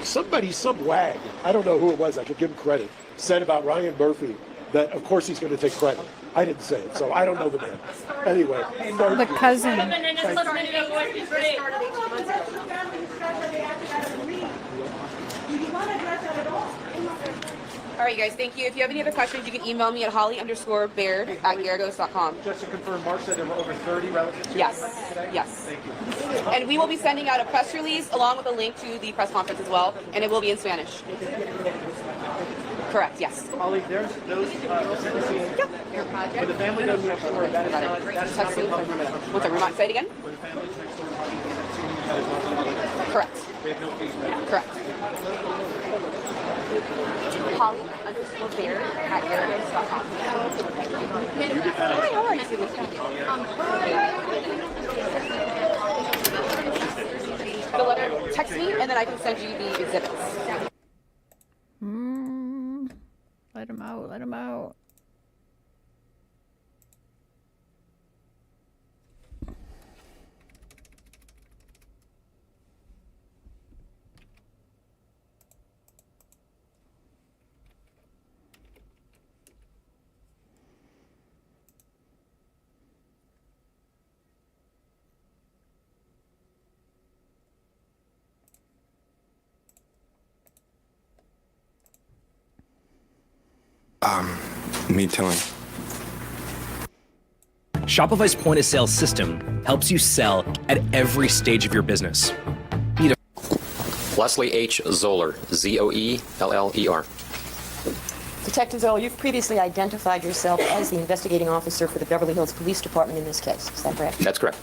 Some wag, I don't know who it was, I could give him credit, said about Ryan Murphy that of course he's going to take credit. I didn't say it, so I don't know the man. Anyway. The cousin. All right, you guys, thank you. If you have any other questions, you can email me at holly_baird@garagos.com. Just to confirm, Mark said there were over 30 relatives to Yes, today? yes. Thank you. And we will be sending out a press release along with a link to the press conference as well, and it will be in Spanish. Correct, yes. Holly, there's those sentencing. Your project. When the family goes next door, that is not going to be public. What's that, remind, say it again? When the family's next door, that is not going to be public. Correct. We have no fees. Correct. holly_baird@garagos.com. Hi, how are you? The letter, text me, and then I can send you the exhibits. Let him out. Let him out. Me telling. Shopify's point of sale system helps you sell at every stage of your business. Leslie H. Zoller, Zoeller. Detective Zoller, you've previously identified yourself as the investigating officer for the Beverly Hills Police Department in this case. Is that correct? That's correct.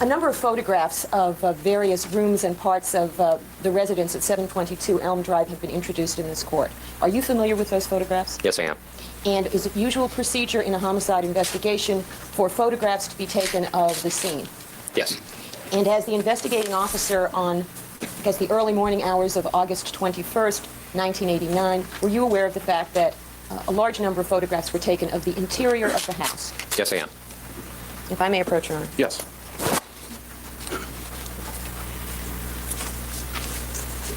A number of photographs of various rooms and parts of the residence at 722 Elm Drive have been introduced in this court. Are you familiar with those photographs? Yes, I am. And is it usual procedure in a homicide investigation for photographs to be taken of the scene? Yes. And as the investigating officer on, I guess, the early morning hours of August 21st, 1989, were you aware of the fact that a large number of photographs were taken of the interior of the house? Yes, I am. If I may approach, Your Honor. Yes.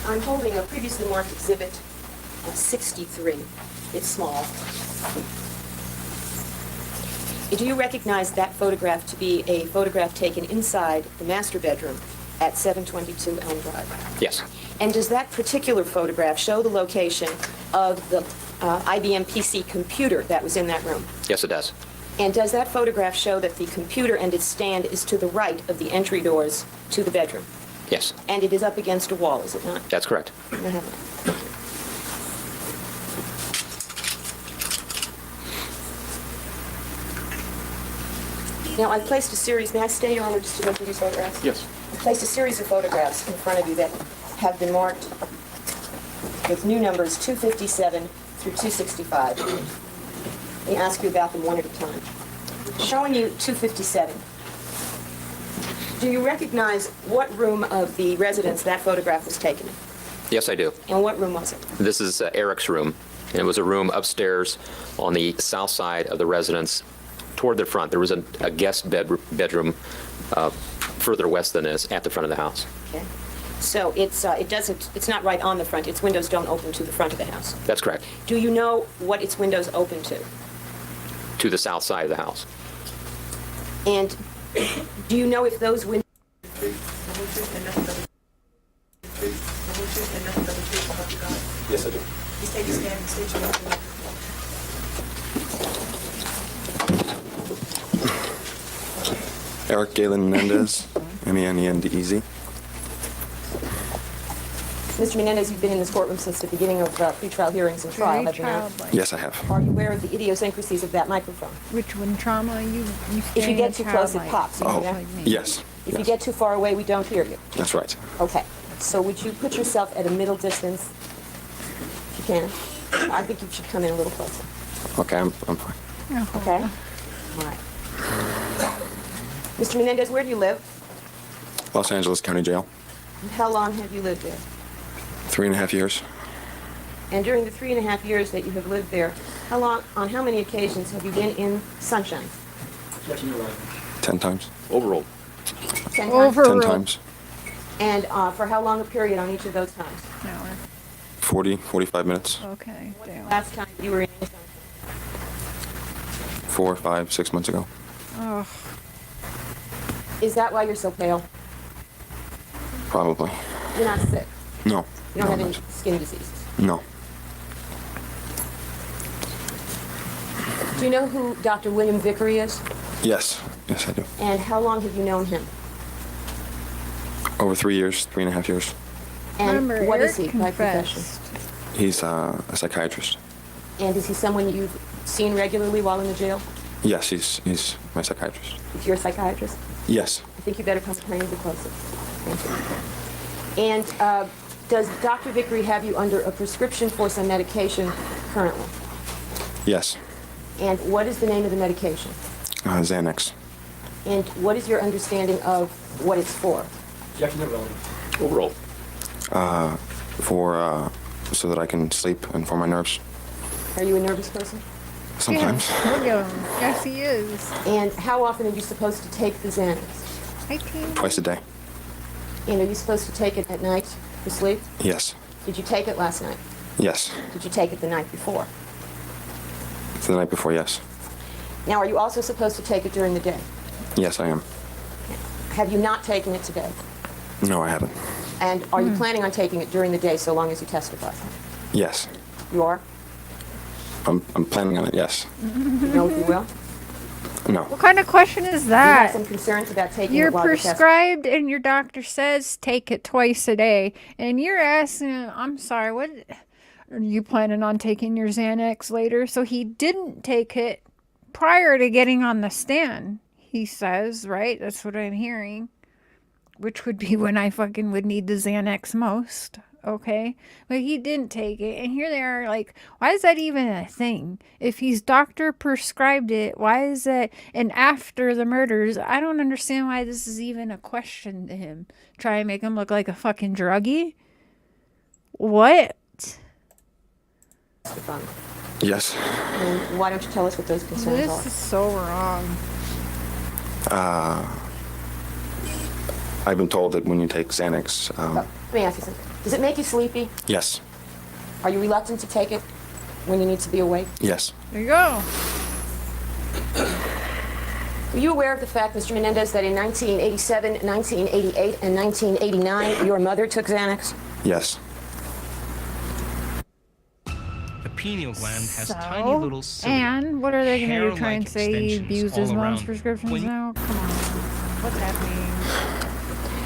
I'm holding a previously marked exhibit 63. It's small. Do you recognize that photograph to be a photograph taken inside the master bedroom at 722 Elm Drive? Yes. And does that particular photograph show the location of the IBM PC computer that was in that room? Yes, it does. And does that photograph show that the computer and its stand is to the right of the entry doors to the bedroom? Yes. And it is up against a wall, is it not? That's correct. Now, I've placed a series, may I stay, Your Honor, just to go through these photographs? Yes. I've placed a series of photographs in front of you that have been marked with new numbers 257 through 265. Let me ask you about them one at a time. Showing you 257. Do you recognize what room of the residence that photograph was taken in? Yes, I do. And what room was it? This is Eric's room. And it was a room upstairs on the south side of the residence toward the front. There was a guest bedroom further west than this at the front of the house. Okay. So it's not right on the front. Its windows don't open to the front of the house. That's correct. Do you know what its windows open to? To the south side of the house. And do you know if those windows... Yes, I do. Eric Galen Menendez, Menendez. Mr. Menendez, you've been in this courtroom since the beginning of pretrial hearings and trial, have you not? Yes, I have. Are you aware of the idiosyncracies of that microphone? Which one? Trauma? If you get too close, it pops. You know that? Yes. If you get too far away, we don't hear you. That's right. Okay. So would you put yourself at a middle distance, if you can? I think you should come in a little closer. Okay, I'm fine. Okay? All right. Mr. Menendez, where do you live? Los Angeles County Jail. And how long have you lived there? 3.5 years. And during the 3.5 years that you have lived there, on how many occasions have you been in sunshine? 10 times. Overruled. 10 times? 10 times. And for how long a period on each of those times? 40, 45 minutes. Okay. Last time you were in sunshine? 4, 5, 6 months ago. Oh. Is that why you're so pale? Probably. You're not sick? No. You don't No, have any not. skin diseases? No. Do you know who Dr. William Vickery is? Yes. Yes, I do. And how long have you known him? Over 3 years, 3.5 years. And Remember, what Eric is he by profession? He's a psychiatrist. And is he someone you've seen regularly while in the jail? Yes, he's my psychiatrist. Is your psychiatrist? Yes. I think you better come a tiny bit closer. Thank you. And does Dr. Vickery have you under a prescription for some medication currently? Yes. And what is the name of the medication? Xanax. And what is your understanding of what it's for? Overruled. So that I can sleep and for my nerves. Are you a nervous person? Sometimes. Yes, he is. And how often are you supposed to take the Xanax? 18. Twice a day. And are you supposed to take it at night to sleep? Yes. Did you take it last night? Yes. Did you take it the night before? The night before, yes. Now, are you also supposed to take it during the day? Yes, I am. Have you not taken it today? No, I haven't. And are you planning on taking it during the day so long as you testify? Yes. You are? I'm planning on it, yes. You know if you will? No. What kind of question is You have that? some concerns about taking You're it while you're testifying? prescribed and your doctor says take it twice a day. And you're asking, I'm sorry, what? Are you planning on taking your Xanax later? So he didn't take it prior to getting on the stand, he says, right? That's what I'm hearing. Which would be when I fucking would need the Xanax most. Okay? But he didn't take it. And here they are like, why is that even a thing? If he's doctor prescribed it, why is that? And after the murders, I don't understand why this is even a question to him. Try and make him look like a fucking druggie? What? Yes. And why don't you tell us what those concerns This are? is so wrong. I've been told that when you take Xanax, Let me ask you something. Does it make you sleepy? yes, Are you reluctant to take it when you need to be awake? yes, There you go. Were you aware of the fact, Mr. Menendez, that in 1987, 1988, and 1989, your mother took Xanax? yes. The pineal gland has So, tiny little cilia, and what are they going to do? Try hair-like and say he extensions abused all his mom's around. prescriptions When- now? Come on. What's happening?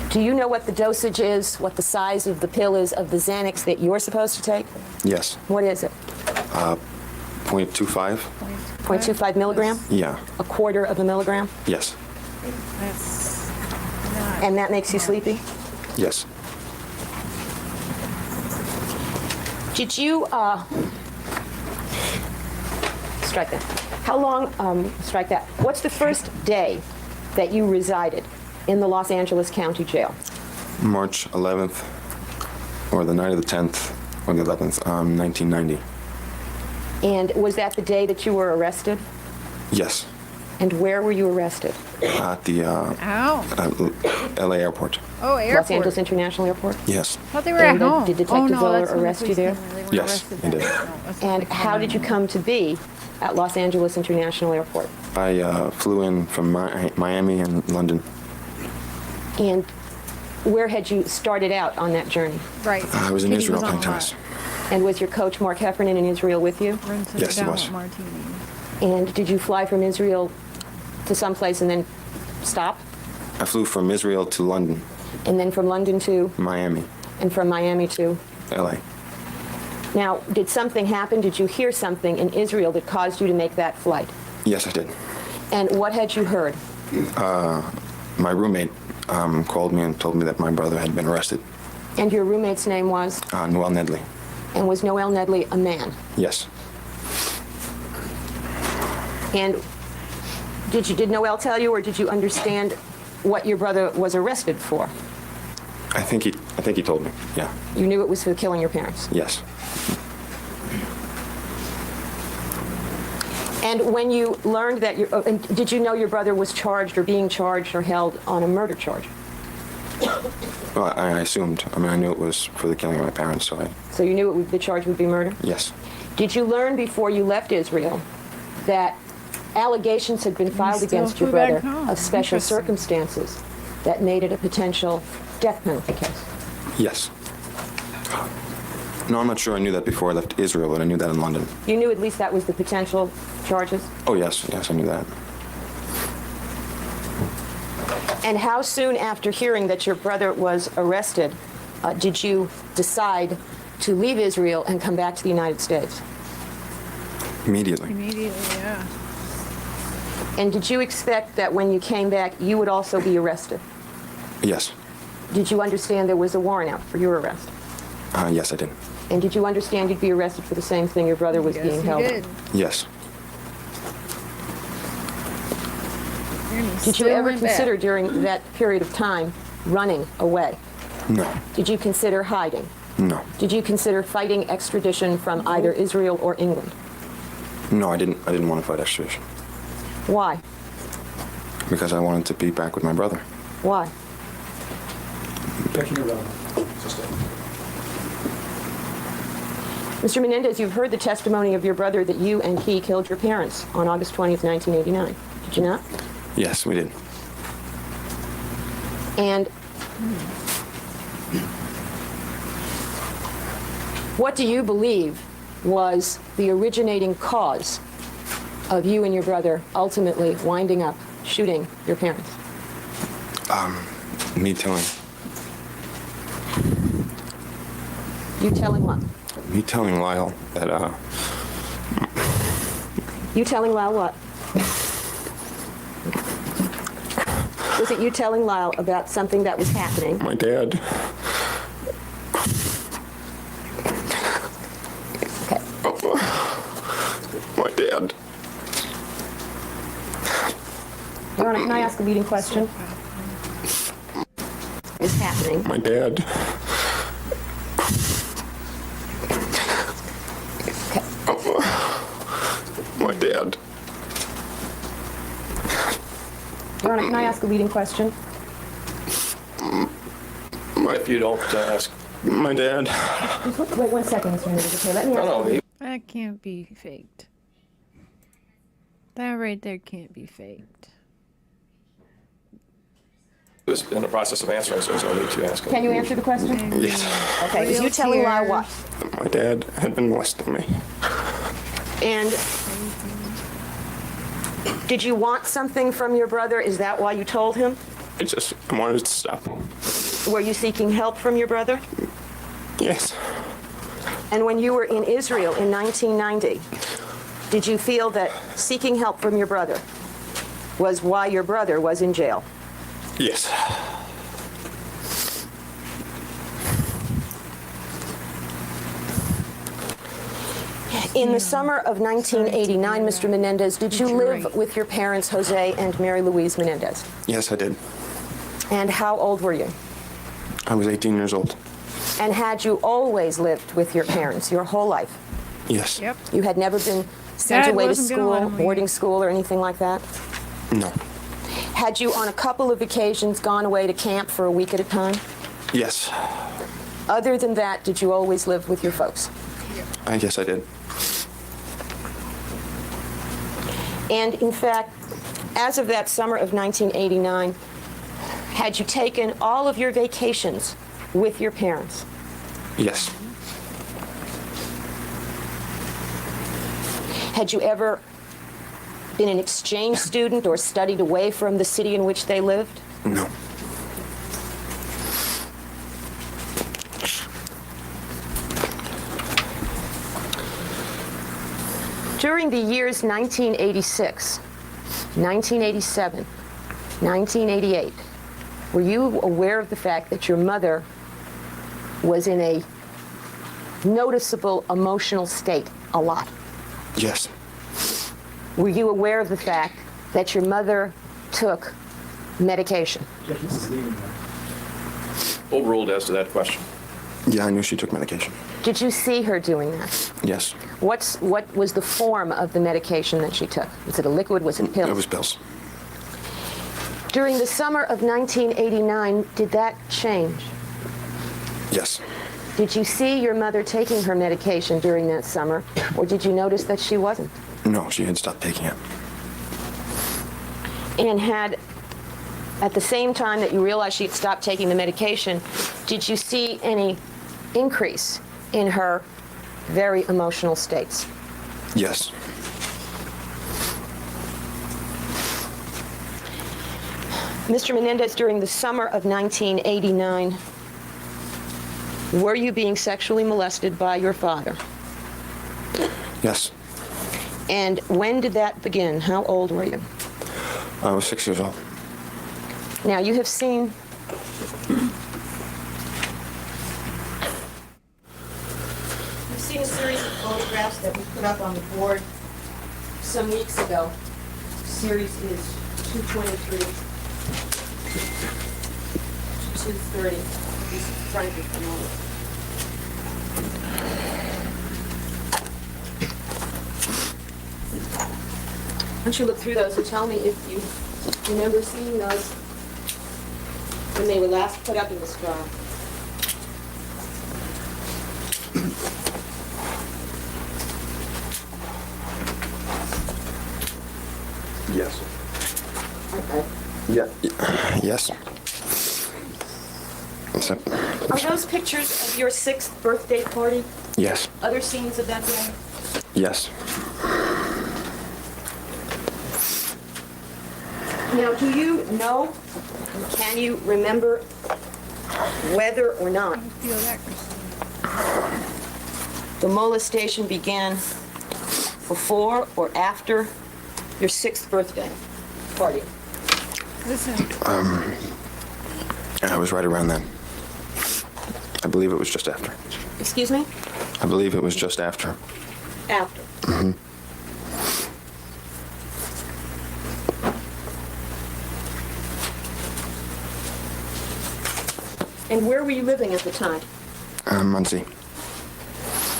Do you know what the dosage is, what the size of the pill is of the Xanax that you're supposed to take? Yes. What is it? 0.25? 0.25 milligram? Yeah. A quarter of a milligram? Yes. That's And that makes you sleepy? Yes. Did you Strike that. How long, strike that. What's the first day that you resided in the Los Angeles County Jail? March 11th, or the night of the 10th, or the 11th, 1990. And was that the day that you were arrested? Yes, And where were you arrested? at the LA airport. Oh, airport. Los Angeles International Airport? Yes. I thought they were at And home. did Detective Zoller that's when the arrest you police there? came. They were Yes, arrested he did. there. And how did you come to be at Los Angeles International Airport? I flew in from Miami and London. And where had you started out on that journey? Right. I was in Katie Israel was on playing the tennis. And was your coach, Mark Heffernan, in Israel with you? Yes, he was. And did you fly from Israel to someplace and then stop? I flew from Israel to London, And then from London to? Miami, And from Miami to? LA. Now, did something happen? Did you hear something in Israel that caused you to make that flight? Yes, I did. And what had you heard? My roommate called me and told me that my brother had been arrested. And your roommate's name was? Noel Nedley. And was Noel Nedley a man? Yes. And did Noel tell you, or did you understand what your brother was arrested for? I think he told me. Yeah. You knew it was for killing your parents. Yes. And when you learned that and did you know your brother was charged or being charged or held on a murder charge? Well, I assumed. I mean, I knew it was for the killing of my parents, so So you knew the charge would be murder? yes. Did you learn before you left Israel that allegations had been filed still against your flew back brother home. of special Interesting. circumstances that made it a potential death penalty case? Yes. No, I'm not sure I knew that before I left Israel, but I knew that in London. You knew at least that was the potential charges? Oh, yes, I knew that. And how soon after hearing that your brother was arrested did you decide to leave Israel and come back to the United States? Immediately. Immediately, yeah. And did you expect that when you came back, you would also be arrested? Yes. Did you understand there was a warrant out for your arrest? Yes, I did. And did you understand you'd be arrested for the same thing your brother was being held on? Yes. Did you ever consider during that period of time running away? No. Did you consider hiding? No. Did you consider fighting extradition from either Israel or England? No, I didn't want to fight extradition Why? because I wanted to be back with my brother. Why? Mr. Menendez, you've heard the testimony of your brother that you and he killed your parents on August 20th, 1989. Did you not? Yes, we did. And what do you believe was the originating cause of you and your brother ultimately winding up shooting your parents? Me telling. You telling what? Me telling Lyle that, You telling Lyle what? Was it you telling Lyle about something that was happening? my dad. Okay. My dad. Your Honor, can I ask a leading question? Is happening. My dad. My dad. Your Honor, can I ask a leading question? If you don't ask. My dad. Wait 1 second, Mr. Menendez. Okay, let me ask. That can't be faked. That right there can't be faked. Was in the process of answering, so I need to ask him. Can you answer the question? Yes. Okay, is you telling Lyle what? My dad had been molesting me. And did you want something from your brother? Is that why you told him? I wanted to stop. Were you seeking help from your brother? Yes. And when you were in Israel in 1990, did you feel that seeking help from your brother was why your brother was in jail? Yes. In the summer of 1989, Mr. Menendez, did you live with your parents, Jose and Mary Louise Menendez? Yes, I did. And how old were you? I was 18 years old. And had you always lived with your parents your whole life? Yes. Yep. You had never been sent Dad away to wasn't gonna let school, him boarding leave. school, or anything like that? No. Had you on a couple of occasions gone away to camp for a week at a time? Yes. Other than that, did you always live with your folks? I guess I did. And in fact, as of that summer of 1989, had you taken all of your vacations with your parents? Yes. Had you ever been an exchange student or studied away from the city in which they lived? No. During the years 1986, 1987, 1988, were you aware of the fact that your mother was in a noticeable emotional state a lot? Yes. Were you aware of the fact that your mother took medication? Overruled as to that question. Yeah, I knew she took medication. Did you see her doing that? Yes. What was the form of the medication that she took? Was it a liquid? Was it pills? It was pills. During the summer of 1989, did that change? Yes. Did you see your mother taking her medication during that summer, or did you notice that she wasn't? No, she had stopped taking it. And had, at the same time that you realized she had stopped taking the medication, did you see any increase in her very emotional states? Yes. Mr. Menendez, during the summer of 1989, were you being sexually molested by your father? Yes. And when did that begin? How old were you? I was 6 years old. Now, you have seen You've seen a series of photographs that we put up on the board some weeks ago. Series is 223 to 230. This is front of the moment. Why don't you look through those and tell me if you remember seeing those when they were last put up in this trial? Yes. Okay. Yeah. Yes. Except. Are those pictures of your 6th birthday party? Yes. Other scenes of that day? Yes. Now, do you know, can you remember whether or not the molestation began before or after your 6th birthday party? I was right around then. I believe it was just after. Excuse me? I believe it was just after. After. Mm-hmm. And where were you living at the time? Muncie.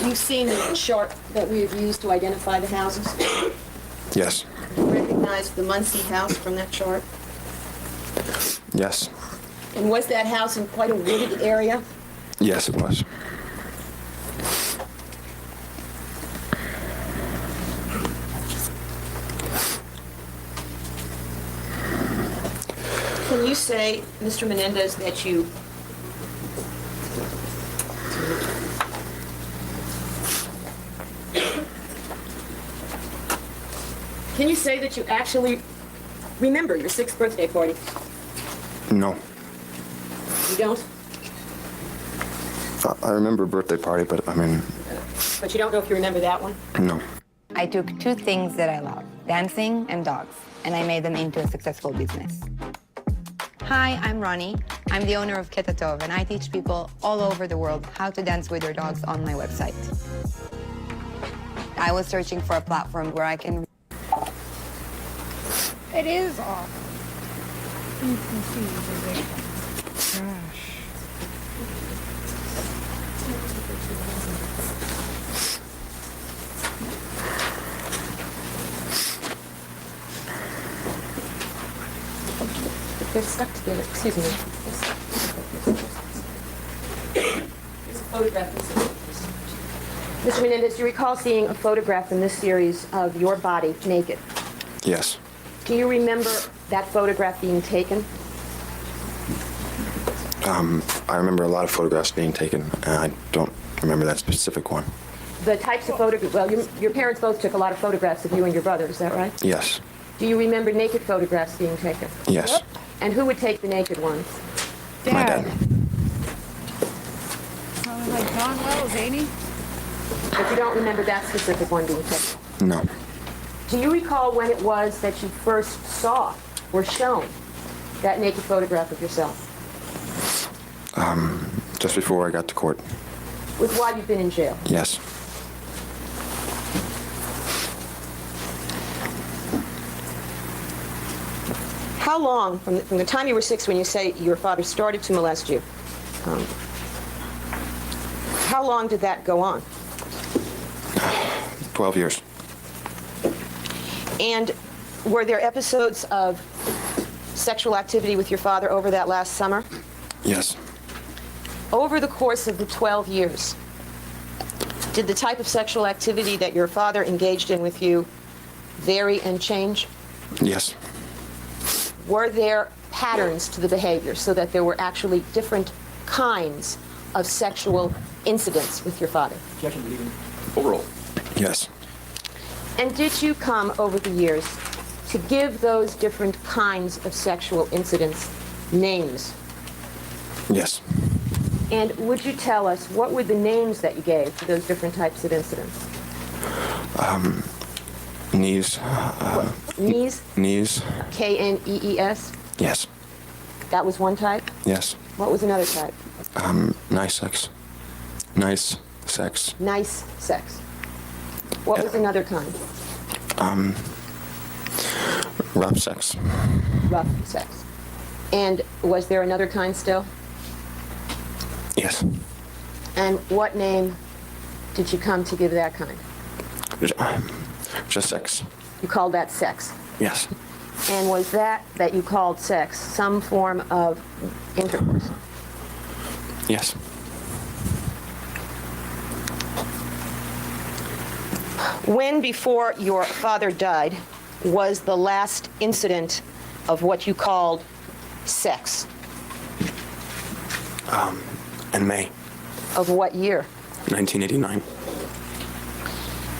You've seen the chart that we have used to identify the houses? Yes. You recognize the Muncie house from that chart? Yes. And was that house in quite a wooded area? Yes, it was. Can you say, Mr. Menendez, that you Can you say that you actually remember your 6th birthday party? No. You don't? I remember a birthday party, but I mean, But you don't know if you remember that one? no. I took two things that I love, dancing and dogs, and I made them into a successful business. Hi, I'm Ronnie. I'm the owner of Ketatov, and I teach people all over the world how to dance with their dogs on my website. I was searching for a platform where I can. It is awful. You can see the victim. Gosh. They're stuck together. Excuse me. It's a photograph. Mr. Menendez, do you recall seeing a photograph in this series of your body naked? Yes. Do you remember that photograph being taken? I remember a lot of photographs being taken, and I don't remember that specific one. The types of photographs, well, your parents both took a lot of photographs of you and your brother, is that right? Yes. Do you remember naked photographs being taken? Yes. Yep. And who would take the naked ones? My dad. Sounded like John Wells, ain't he? But you don't remember that specific one being taken? No. Do you recall when it was that you first saw or shown that naked photograph of yourself? Just before I got to court. With while you've been in jail? Yes. How long, from the time you were 6 when you say your father started to molest you, how long did that go on? 12 years. And were there episodes of sexual activity with your father over that last summer? Yes. Over the course of the 12 years, did the type of sexual activity that your father engaged in with you vary and change? Yes. Were there patterns to the behavior so that there were actually different kinds of sexual incidents with your father? Overall. Yes. And did you come over the years to give those different kinds of sexual incidents names? Yes. And would you tell us what were the names that you gave to those different types of incidents? Knees. Knees? Knees. K-N-E-E-S? Yes. That was one type? Yes. What was another type? Nice sex. Nice sex. Nice sex. What was another kind? Rough sex. Rough sex. And was there another kind still? Yes. And what name did you come to give that kind? Just sex. You called that sex? Yes. And was that you called sex some form of intercourse? Yes. When, before your father died, was the last incident of what you called sex? In May. Of what year? 1989.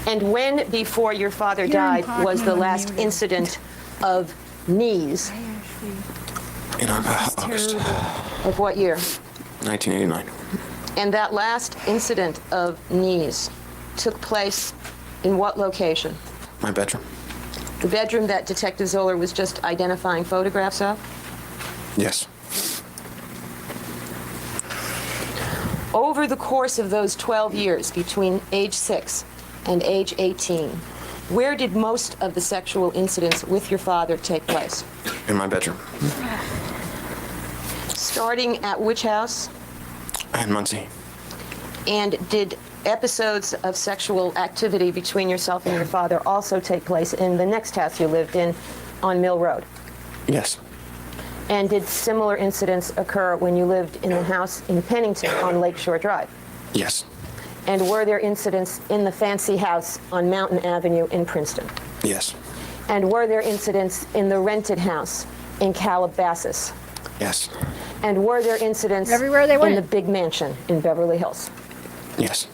And when, before your father died, was the last incident of knees? In August. Of what year? 1989. And that last incident of knees took place in what location? My bedroom. The bedroom that Detective Zoller was just identifying photographs of? Yes. Over the course of those 12 years, between age 6 and age 18, where did most of the sexual incidents with your father take place? In my bedroom. Starting at which house? In Muncie. And did episodes of sexual activity between yourself and your father also take place in the next house you lived in on Mill Road? Yes. And did similar incidents occur when you lived in the house in Pennington on Lakeshore Drive? Yes. And were there incidents in the fancy house on Mountain Avenue in Princeton? Yes. And were there incidents in the rented house in Calabasas? Yes. And were there incidents everywhere they went in the big mansion in Beverly Hills? Yes.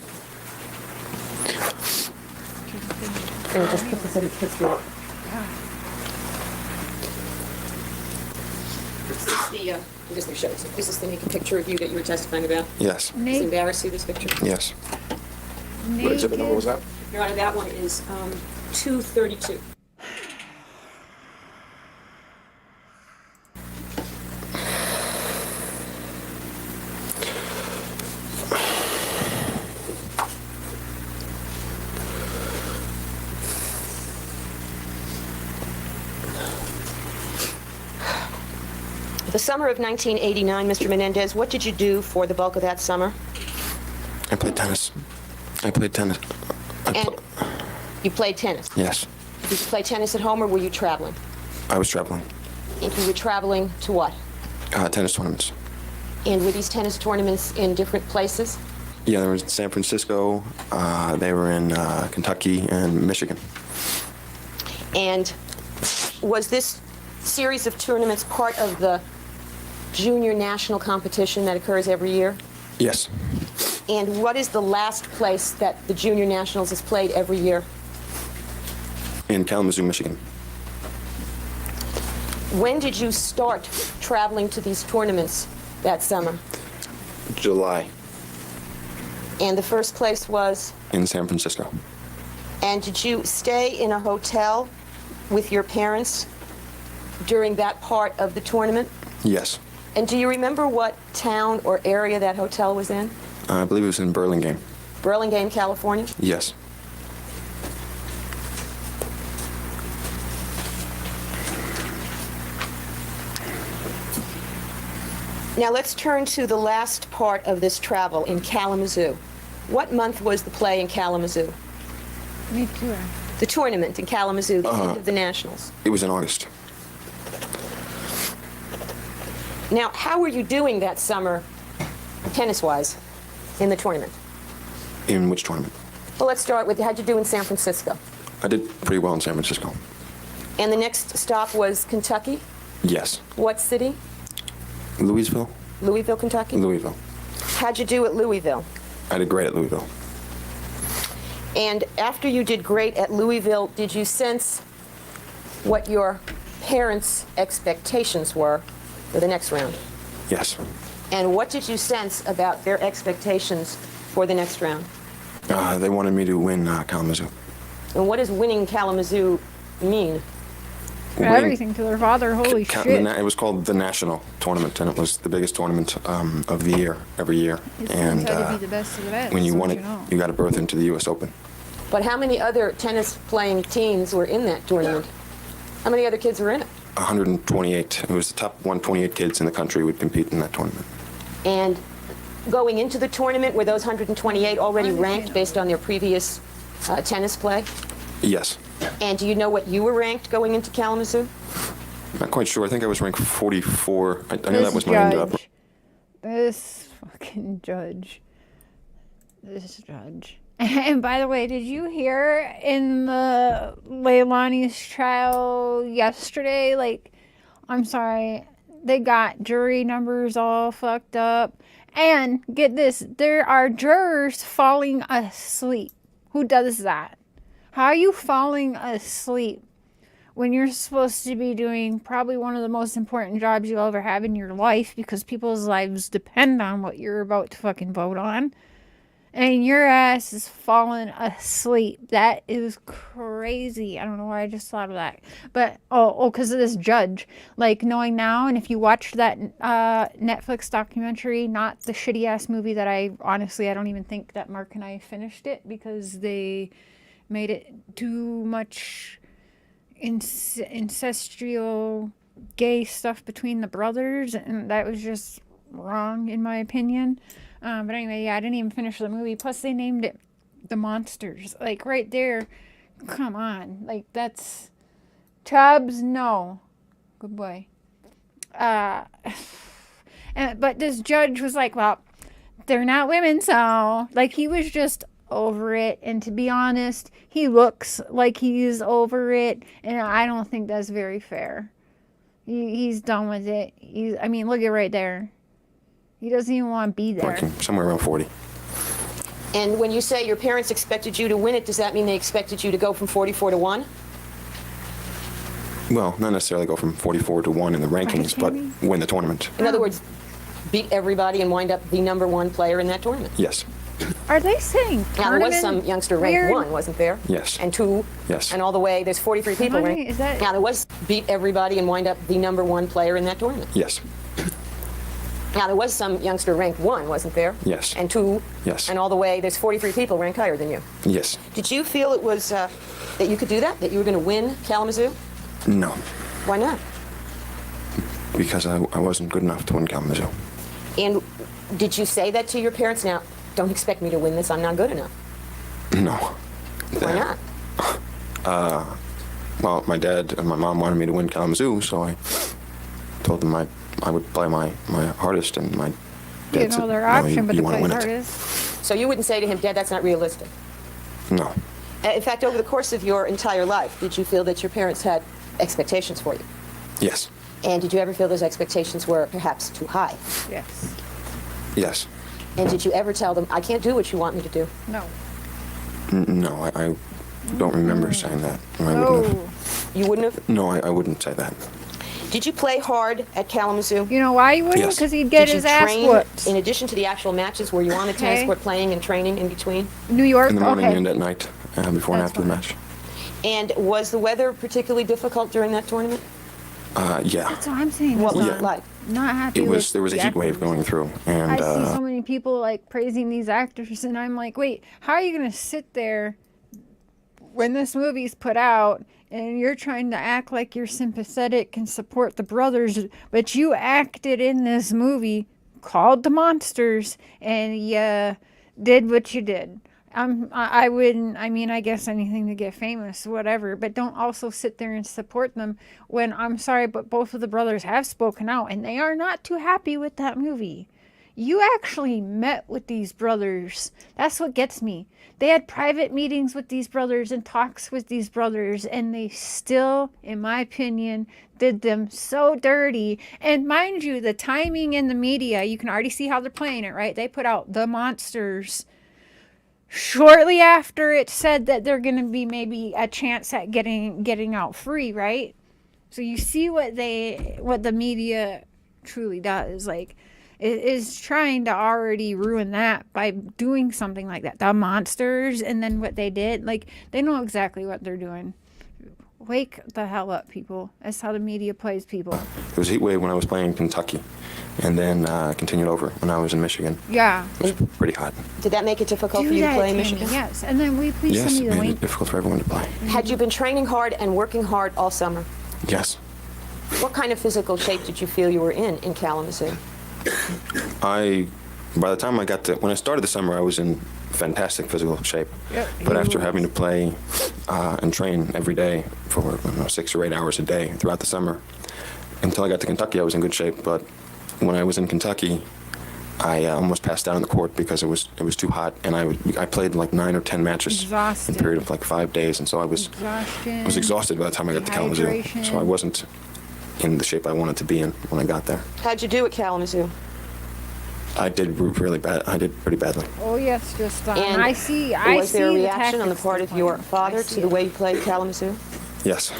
And just put this in history. Is this the naked picture of you that you were testifying about? Yes. Does it embarrass you, this picture? Yes. What exhibit number was that? Your Honor, that one is 232. The summer of 1989, Mr. Menendez, what did you do for the bulk of that summer? I played tennis. And you played tennis? Yes. Did you play tennis at home or were you traveling? I was traveling. And you were traveling to what? Tennis tournaments. And were these tennis tournaments in different places? Yeah, they were in San Francisco, they were in Kentucky and Michigan. And was this series of tournaments part of the junior national competition that occurs every year? Yes. And what is the last place that the junior nationals is played every year? In Kalamazoo, Michigan. When did you start traveling to these tournaments that summer? July. And the first place was? In San Francisco. And did you stay in a hotel with your parents during that part of the tournament? Yes. And do you remember what town or area that hotel was in? I believe it was in Burlingame. Burlingame, California? Yes. Now let's turn to the last part of this travel in Kalamazoo. What month was the play in Kalamazoo? Me too. The tournament in Kalamazoo, the end of the Nationals. It was in August. Now, how were you doing that summer, tennis-wise, in the tournament? In which tournament? Well, let's start with how'd you do in San Francisco? I did pretty well in San Francisco. And the next stop was Kentucky? Yes. What city? Louisville? Louisville, Kentucky? Louisville. How'd you do at Louisville? I did great at Louisville. And after you did great at Louisville, did you sense what your parents' expectations were for the next round? Yes. And what did you sense about their expectations for the next round? They wanted me to win Kalamazoo. And what does winning Kalamazoo mean? Everything to their father, holy shit. It was called the National Tournament, and it was the biggest tournament of the year, every year. And Had to be the best of the best. when you that's won what it, know. you got a berth into the U.S. Open. But how many other tennis-playing teams were in that tournament? How many other kids were in it? 128. It was the top 128 kids in the country would compete in that tournament. And going into the tournament, were those 128 already ranked based on their previous tennis play? Yes. And do you know what you were ranked going into Kalamazoo? Not quite sure. I think I was ranked 44. I know This that was my end up. judge. This fucking judge. This judge. And by the way, did you hear in the Leilani's trial yesterday? Like, I'm sorry, they got jury numbers all fucked up. And get this, there are jurors falling asleep. Who does that? How are you falling asleep when you're supposed to be doing probably one of the most important jobs you'll ever have in your life because people's lives depend on what you're about to fucking vote on? And your ass is falling asleep. That is crazy. I don't know why I just thought of that. But, because of this judge. Like, knowing now, and if you watched that Netflix documentary, not the shitty-ass movie that I don't even think that Mark and I finished it because they made it too much incestual gay stuff between the brothers, and that was just wrong, in my opinion. But anyway, yeah, I didn't even finish the movie. Plus, they named it The Monsters. Like, right there, come on. Like, that's... Chubbs, no. Good boy. But this judge was like, well, they're not women, so... Like, he was just over it. And to be honest, he looks like he's over it. And I don't think that's very fair. He's done with it. I mean, look at right there. He doesn't even want to be there. Somewhere around 40. And when you say your parents expected you to win it, does that mean they expected you to go from 44 to 1? Well, not necessarily go from 44 to 1 in the rankings, but win the tournament. In other words, beat everybody and wind up the #1 player in that tournament? Yes. Are they saying Now, there was tournament some youngster ranked weird? 1, wasn't there? Yes. And 2. Yes. And all the way, there's 43 people Honey, ranked. is that- Now, there was beat everybody and wind up the #1 player in that tournament. Yes. Now, there was some youngster ranked 1, wasn't there? Yes. And 2. Yes. And all the way, there's 43 people ranked higher than you. Yes. Did you feel it was, that you could do that? That you were going to win Kalamazoo? No. Why not? Because I wasn't good enough to win Kalamazoo. And did you say that to your parents? Now, don't expect me to win this. I'm not good enough. No. Why not? Well, my dad and my mom wanted me to win Kalamazoo, so I told them I would play my hardest, and my You dad said, know, their "No, option, but you to want play to win it." hardest. So you wouldn't say to him, Dad, that's not realistic? No. In fact, over the course of your entire life, did you feel that your parents had expectations for you? Yes. And did you ever feel those expectations were perhaps too high? Yes. Yes. And did you ever tell them, I can't do what you want me to do? No. No, I don't remember saying that. I wouldn't have. You wouldn't have? No, I wouldn't say that. Did you play hard at Kalamazoo? You know why you wouldn't? Yes. Because he'd get Did his you ass train, whooped. in addition to the actual matches, were you on the tennis Okay. court playing and training in between? New York? In the morning Okay. and at night, before and after the match. And was the weather particularly difficult during that tournament? Yeah. That's what I'm saying. What was Yeah. it like? Not happy It was. with There was a the heat wave actors. going through, and I see so many people like praising these actors, and I'm like, wait, how are you gonna sit there when this movie's put out and you're trying to act like you're sympathetic and support the brothers, but you acted in this movie called The Monsters and you did what you did. I wouldn't, I mean, I guess anything to get famous, whatever, but don't also sit there and support them when, I'm sorry, but both of the brothers have spoken out and they are not too happy with that movie. You actually met with these brothers. That's what gets me. They had private meetings with these brothers and talks with these brothers, and they still, in my opinion, did them so dirty. And mind you, the timing in the media, you can already see how they're playing it, right? They put out The Monsters shortly after it said that they're going to be maybe a chance at getting out free, right? So you see what the media truly does. Like, it is trying to already ruin that by doing something like that. The Monsters, and then what they did, like, they know exactly what they're doing. Wake the hell up, people. That's how the media plays people. there was a heat wave when I was playing in Kentucky, and then continued over when I was in Michigan. Yeah. It was pretty hot. Did that make it difficult Do for you to that, play in Tammy, Michigan? yes. And then will you please Yes, send me it the made link? it difficult for everyone to play. Had you been training hard and working hard all summer? Yes. What kind of physical shape did you feel you were in Kalamazoo? By the time when I started the summer, I was in fantastic physical shape. Yep, But after having to play and train every day for 6 or 8 hours a day throughout the summer, until I got to Kentucky, I was in good shape. But when I was in Kentucky, I almost passed out on the court because it was too hot, and I played like 9 or 10 matches Exhausted. in a period of like 5 days, and so I was exhausted by the time I got to Kalamazoo. Dehydration. So I wasn't in the shape I wanted to be in when I got there. How'd you do at Kalamazoo? I did really bad. I did pretty badly. Oh, yes, just And I see was there a the reaction on the tactics part they're of your playing. father to the way you played Kalamazoo? Yes.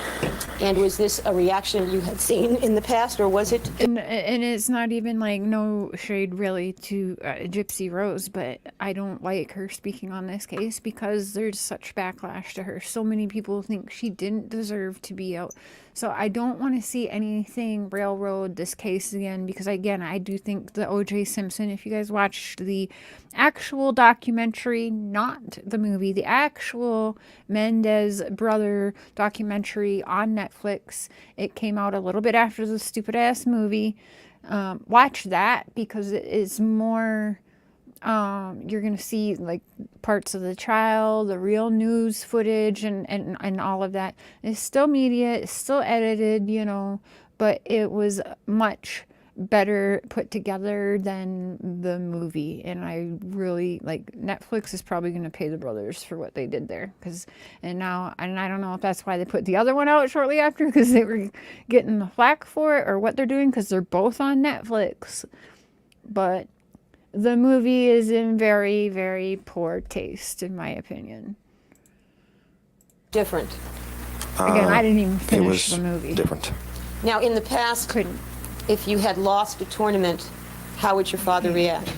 And was this a reaction you had seen in the past, or was it? And it's not even like no shade really to Gypsy Rose, but I don't like her speaking on this case because there's such backlash to her. So many people think she didn't deserve to be out. So I don't want to see anything railroad this case again because, again, I do think the O.J. Simpson, if you guys watched the actual documentary, not the movie, the actual Menendez brother documentary on Netflix, it came out a little bit after the stupid-ass movie. Watch that because it is more... you're going to see like parts of the trial, the real news footage and all of that. It's still media, it's still edited, you know, but it was much better put together than the movie. And I really like Netflix is probably going to pay the brothers for what they did there and I don't know if that's why they put the other one out shortly after because they were getting the flack for it or what they're doing because they're both on Netflix. But the movie is in very, very poor taste, in my opinion. Different. Again, I didn't even It finish was the movie. different. Now, in the past, if you had lost a tournament, how would your father react?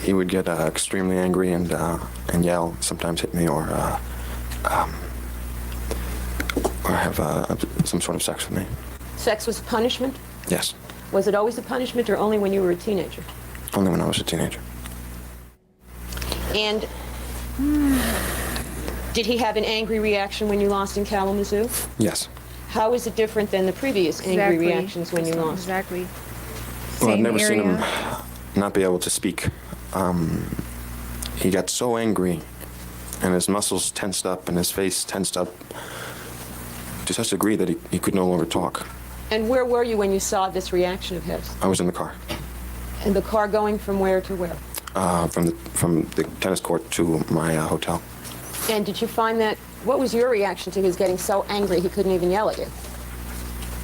He would get extremely angry and yell, sometimes hit me, or have some sort of sex with me. Sex was a punishment? Yes. Was it always a punishment or only when you were a teenager? Only when I was a teenager. And did he have an angry reaction when you lost in Kalamazoo? Yes. How is it different than the previous angry reactions when you lost? Exactly. Well, I've Same never seen area. him not be able to speak. He got so angry, and his muscles tensed up, and his face tensed up to such a degree that he could no longer talk. And where were you when you saw this reaction of his? I was in the car, And the car going from where to where? from the tennis court to my hotel. And did you find that, what was your reaction to his getting so angry he couldn't even yell at you?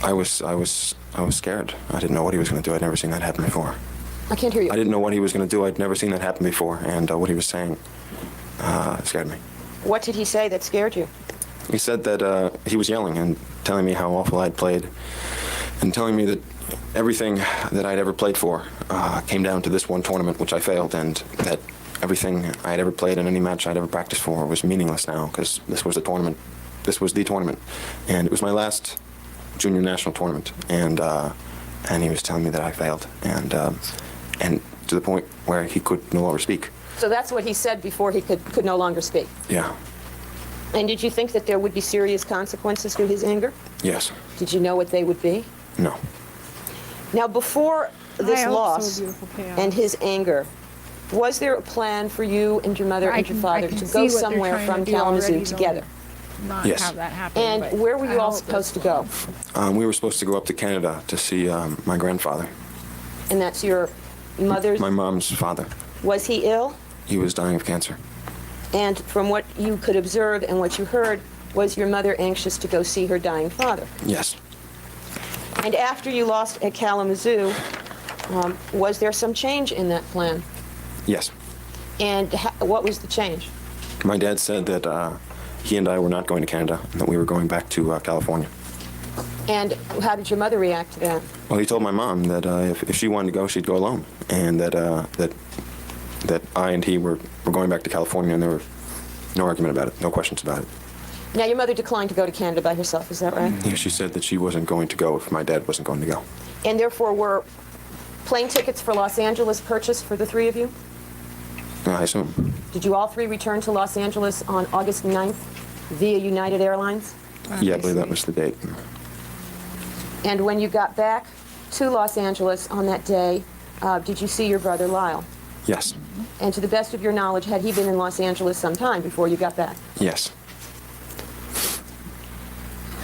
I was scared. I didn't know what he was going to do. I'd never seen that happen before. I can't hear you. I didn't know what he was going to do. I'd never seen that happen before, and what he was saying scared me. What did he say that scared you? He said that he was yelling and telling me how awful I'd played, and telling me that everything that I'd ever played for came down to this one tournament, which I failed, and that everything I'd ever played in any match I'd ever practiced for was meaningless now, because this was the tournament. This was the tournament, and it was my last junior national tournament, and he was telling me that I failed, and to the point where he could no longer speak. So that's what he said before he could no longer speak. Yeah. And did you think that there would be serious consequences to his anger? Yes. Did you know what they would be? No. Now, before this I hope so, loss beautiful chaos. and his anger, was there a plan for you and your mother and your father to go somewhere from Kalamazoo together? Not Yes. have that happen. And but where were you I all hope supposed to go? We were supposed to go up to Canada to see my grandfather, And that's your mother's... my mom's father. Was he ill? He was dying of cancer. And from what you could observe and what you heard, was your mother anxious to go see her dying father? Yes. And after you lost at Kalamazoo, was there some change in that plan? Yes. And what was the change? My dad said that he and I were not going to Canada, and that we were going back to California. And how did your mother react to that? Well, he told my mom that if she wanted to go, she'd go alone, and that I and he were going back to California, and there were no argument about it, no questions about it. Now, your mother declined to go to Canada by herself, is that right? Yeah, she said that she wasn't going to go if my dad wasn't going to go. And therefore were plane tickets for Los Angeles purchased for the three of you? I assume. Did you all three return to Los Angeles on August 9th via United Airlines? Yeah, I believe that was the date. And when you got back to Los Angeles on that day, did you see your brother Lyle? Yes. And to the best of your knowledge, had he been in Los Angeles sometime before you got back? Yes.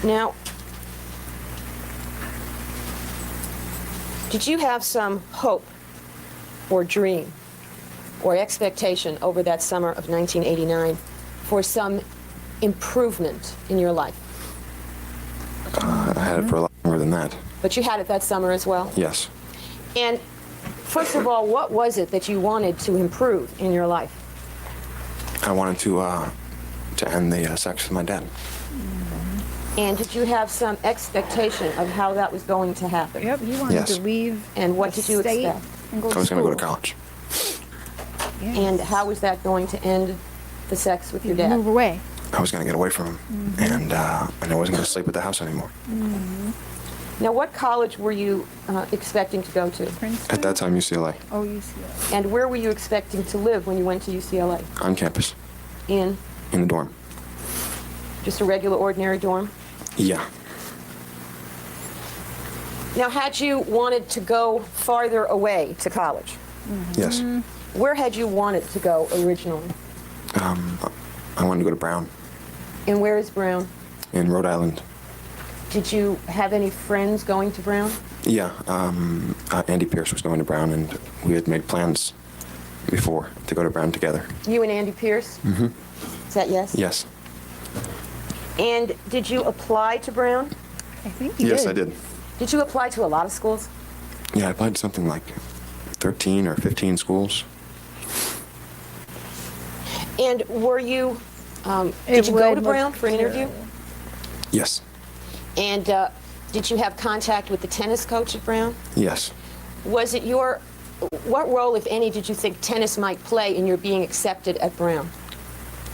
Now, did you have some hope or dream or expectation over that summer of 1989 for some improvement in your life? I had it for a lot more than that. But you had it that summer as well? Yes. And first of all, what was it that you wanted to improve in your life? I wanted to end the sex with my dad. And did you have some expectation of how that was going to happen? Yep, you wanted Yes. to leave. And what the did you state expect? And go I to was going to go to school. college. Yes. And how was that going to end the sex with your dad? Move away. I was going to get away from him, and I wasn't going to sleep at the house anymore. Now, what college were you expecting to go to? At that time, UCLA, Oh, UCLA. And where were you expecting to live when you went to UCLA? on campus, In in the dorm. just a regular, ordinary dorm? Yeah. Now, had you wanted to go farther away to college, Yes. where had you wanted to go originally? I wanted to go to Brown And where is Brown? in Rhode Island. Did you have any friends going to Brown? Yeah. Andy Pierce was going to Brown, and we had made plans before to go to Brown together. You and Andy Pierce? Mm-hmm. Is that yes? Yes. And did you apply to Brown? I think you Yes, did. I did. Did you apply to a lot of schools? Yeah, I applied to something like 13 or 15 schools. And were you, It did you go would to look Brown for an interview? terrible. Yes. And did you have contact with the tennis coach at Brown? Yes. Was it what role, if any, did you think tennis might play in your being accepted at Brown?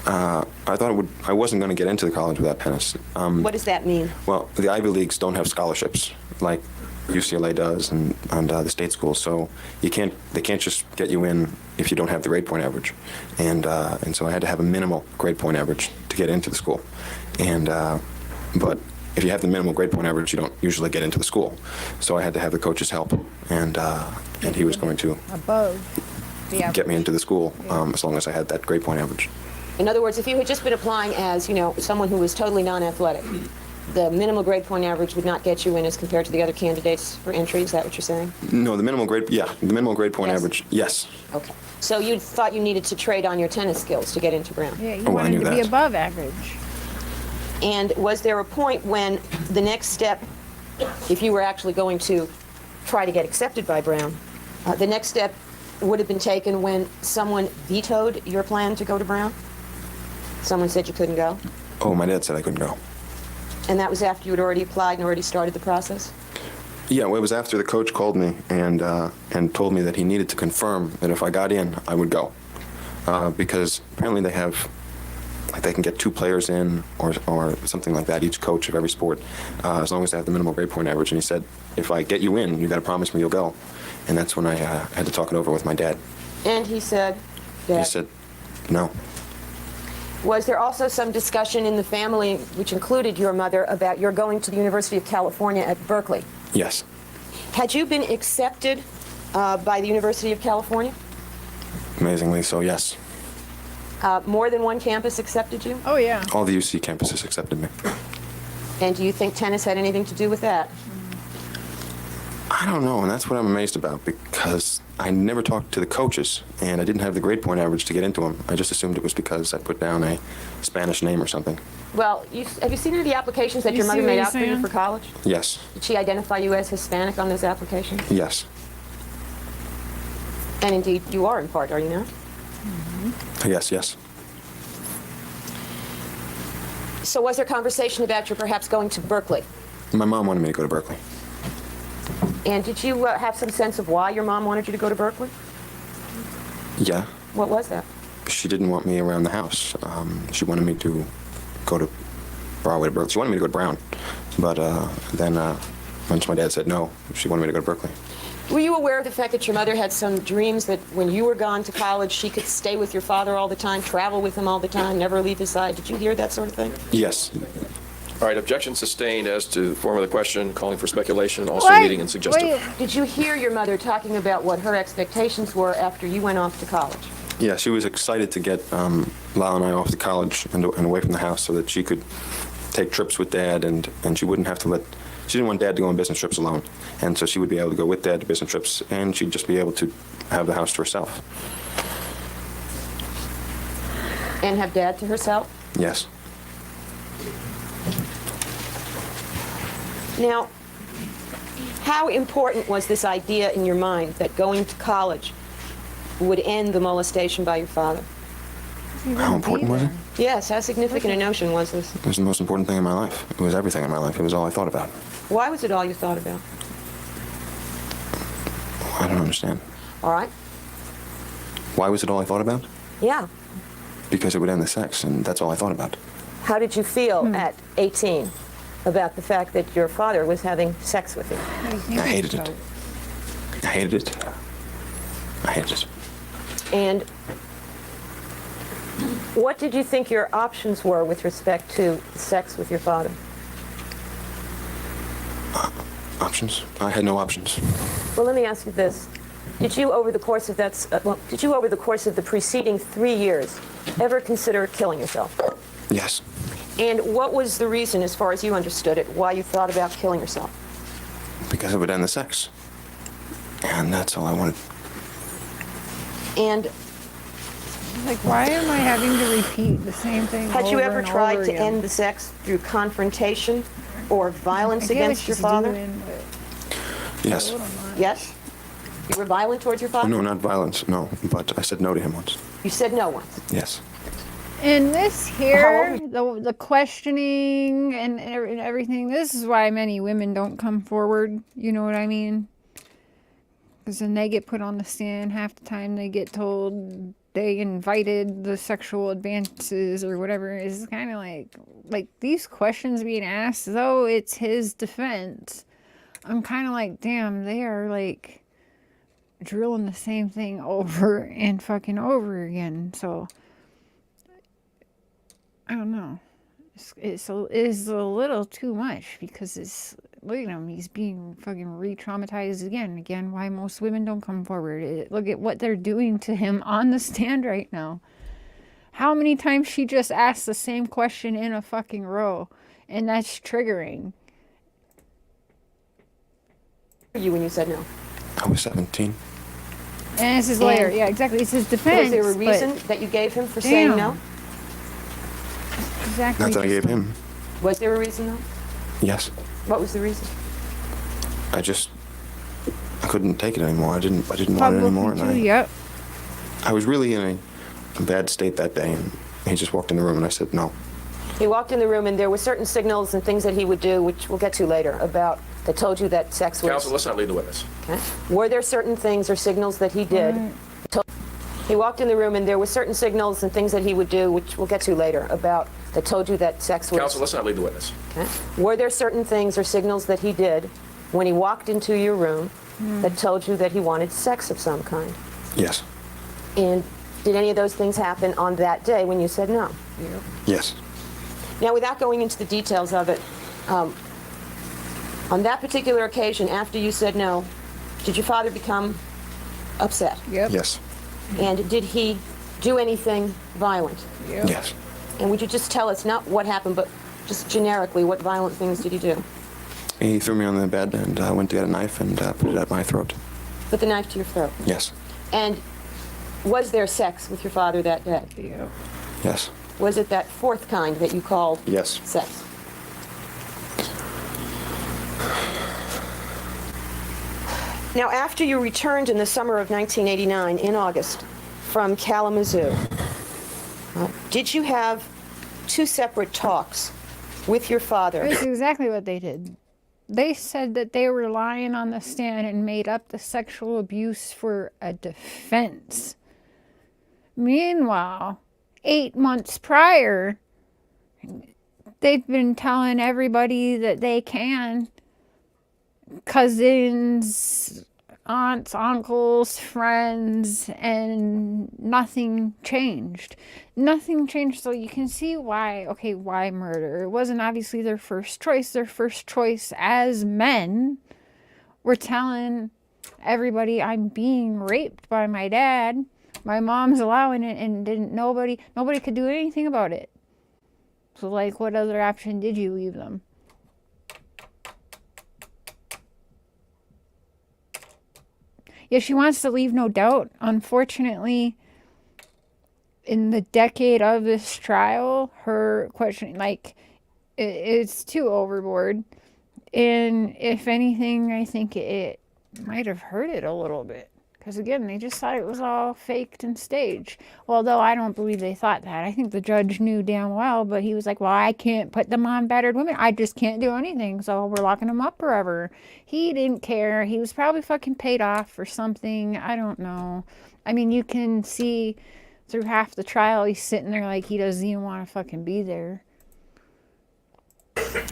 I thought I wasn't going to get into the college without tennis. What does that mean? Well, the Ivy Leagues don't have scholarships like UCLA does and the state schools, so they can't just get you in if you don't have the grade point average, and so I had to have a minimal grade point average to get into the school, but if you have the minimal grade point average, you don't usually get into the school. So I had to have the coach's help, and he was going to Above the average. get me into the school as long as I had that grade point average. In other words, if you had just been applying as, someone who was totally non-athletic, the minimal grade point average would not get you in as compared to the other candidates for entry. Is that what you're saying? No, the minimal grade point average, yes. Okay. So you thought you needed to trade on your tennis skills to get into Brown? Yeah, you wanted to be above average. And was there a point when the next step, if you were actually going to try to get accepted by Brown, the next step would have been taken when someone vetoed your plan to go to Brown? Someone said you couldn't go? Oh, my dad said I couldn't go. And that was after you had already applied and already started the process? Yeah, well, it was after the coach called me and told me that he needed to confirm that if I got in, I would go. Because apparently they can get 2 players in or something like that, each coach of every sport, as long as they have the minimal grade point average. And he said, if I get you in, you got to promise me you'll go. And that's when I had to talk it over with my dad. And he said He said, no. Was there also some discussion in the family, which included your mother, about your going to the University of California at Berkeley? Yes. Had you been accepted by the University of California? Amazingly so, yes. More than one campus accepted you? Oh, yeah. All the UC campuses accepted me. And do you think tennis had anything to do with that? I don't know, and that's what I'm amazed about, because I never talked to the coaches, and I didn't have the grade point average to get into them. I just assumed it was because I put down a Spanish name or something. Well, have you seen any of the applications that your mother made out for you for college? Yes. Did she identify you as Hispanic on those applications? Yes. And indeed, you are in part, are you not? Yes, yes. So was there conversation about you perhaps going to Berkeley? My mom wanted me to go to Berkeley. And did you have some sense of why your mom wanted you to go to Berkeley? Yeah. What was that? She didn't want me around the house. She wanted me to go to Broadway to Berkeley. She wanted me to go to Brown. But then once my dad said no, she wanted me to go to Berkeley. Were you aware of the fact that your mother had some dreams that when you were gone to college, she could stay with your father all the time, travel with him all the time, never leave his side? Did you hear that sort of thing? Yes. All right, objection sustained as to the form of the question, calling for speculation, also leading and suggestive. Did you hear your mother talking about what her expectations were after you went off to college? Yeah, she was excited to get Lyle and I off to college and away from the house so that she could take trips with Dad, and she wouldn't have to she didn't want Dad to go on business trips alone. And so she would be able to go with Dad to business trips, and she'd just be able to have the house to herself. And have Dad to herself? Yes. Now, how important was this idea in your mind that going to college would end the molestation by your father? How important was it? Yes, how significant a notion was this? It was the most important thing in my life. It was everything in my life. It was all I thought about. Why was it all you thought about? I don't understand. All right. Why was it all I thought about? Yeah. Because it would end the sex, and that's all I thought about. How did you feel at 18 about the fact that your father was having sex with you? I hated it. I hated it. I hated it. And what did you think your options were with respect to sex with your father? Options? I had no options. Well, let me ask you this. Did you, over the course of the preceding 3 years, ever consider killing yourself? Yes. And what was the reason, as far as you understood it, why you thought about killing yourself? Because it would end the sex. And that's all I wanted. And like, why am I having to repeat the same thing had you over ever and tried over to again? end the sex through confrontation or violence against your father? Yes. Yes? You were violent towards your father? No, not violence, no. But I said no to him once. You said no once? Yes. And this here, the questioning and everything, this is why many women don't come forward. You know what I mean? Because then they get put on the stand. Half the time they get told they invited the sexual advances or whatever. It's kind of like these questions being asked, though it's his defense. I'm kind of like, damn, they are like drilling the same thing over and fucking over again. So I don't know. is a little too much, because it's, look at him, he's being fucking re-traumatized again and again. Why most women don't come forward. Look at what they're doing to him on the stand right now. How many times she just asked the same question in a fucking row, and that's triggering. You when you said no. I was 17. And it's his lawyer. Yeah, exactly. It's his defense. Was there a reason that you gave him for saying no? Exactly. Not that I gave him. Was there a reason though? Yes. What was the reason? I couldn't take it anymore. I didn't want it anymore. And Yep. I was really in a bad state that day, and he just walked in the room, and I said no. He walked in the room, and there were certain signals and things that he would do, which we'll get to later, about that told you that sex was... Counsel, let's not lead the witness. Okay. Were there certain things or signals that he did? He walked in the room, and there were certain signals and things that he would do, which we'll get to later, about that told you that sex was... Counsel, let's not lead the witness. Okay. Were there certain things or signals that he did when he walked into your room that told you that he wanted sex of some kind? Yes. And did any of those things happen on that day when you said no? Yes. Now, without going into the details of it, on that particular occasion, after you said no, did your father become upset? Yep. Yes. And did he do anything violent? Yep. Yes. And would you just tell us, not what happened, but just generically, what violent things did he do? He threw me on the bed, and I went to get a knife and put it at my throat. Put the knife to your throat? Yes. And was there sex with your father that day? Yeah. Yes. Was it that fourth kind that you called Yes. sex? Now, after you returned in the summer of 1989, in August, from Kalamazoo, did you have two separate talks with your father? That's exactly what they did. They said that they were lying on the stand and made up the sexual abuse for a defense. Meanwhile, 8 months prior, they've been telling everybody that they can. Cousins, aunts, uncles, friends, and nothing changed. Nothing changed, so you can see why, okay, why murder? It wasn't obviously their first choice. Their first choice as men were telling everybody, I'm being raped by my dad. My mom's allowing it, and nobody could do anything about it. So, like, what other option did you leave them? Yeah, she wants to leave no doubt. Unfortunately, in the decade of this trial, her question, like, it's too overboard. And if anything, I think it might have hurt it a little bit. Because again, they just thought it was all faked and staged. Although I don't believe they thought that. I think the judge knew damn well, but he was like, well, I can't put them on battered women. I just can't do anything, so we're locking them up forever. He didn't care. He was probably fucking paid off or something. I don't know. I mean, you can see through half the trial, he's sitting there like he doesn't even want to fucking be there.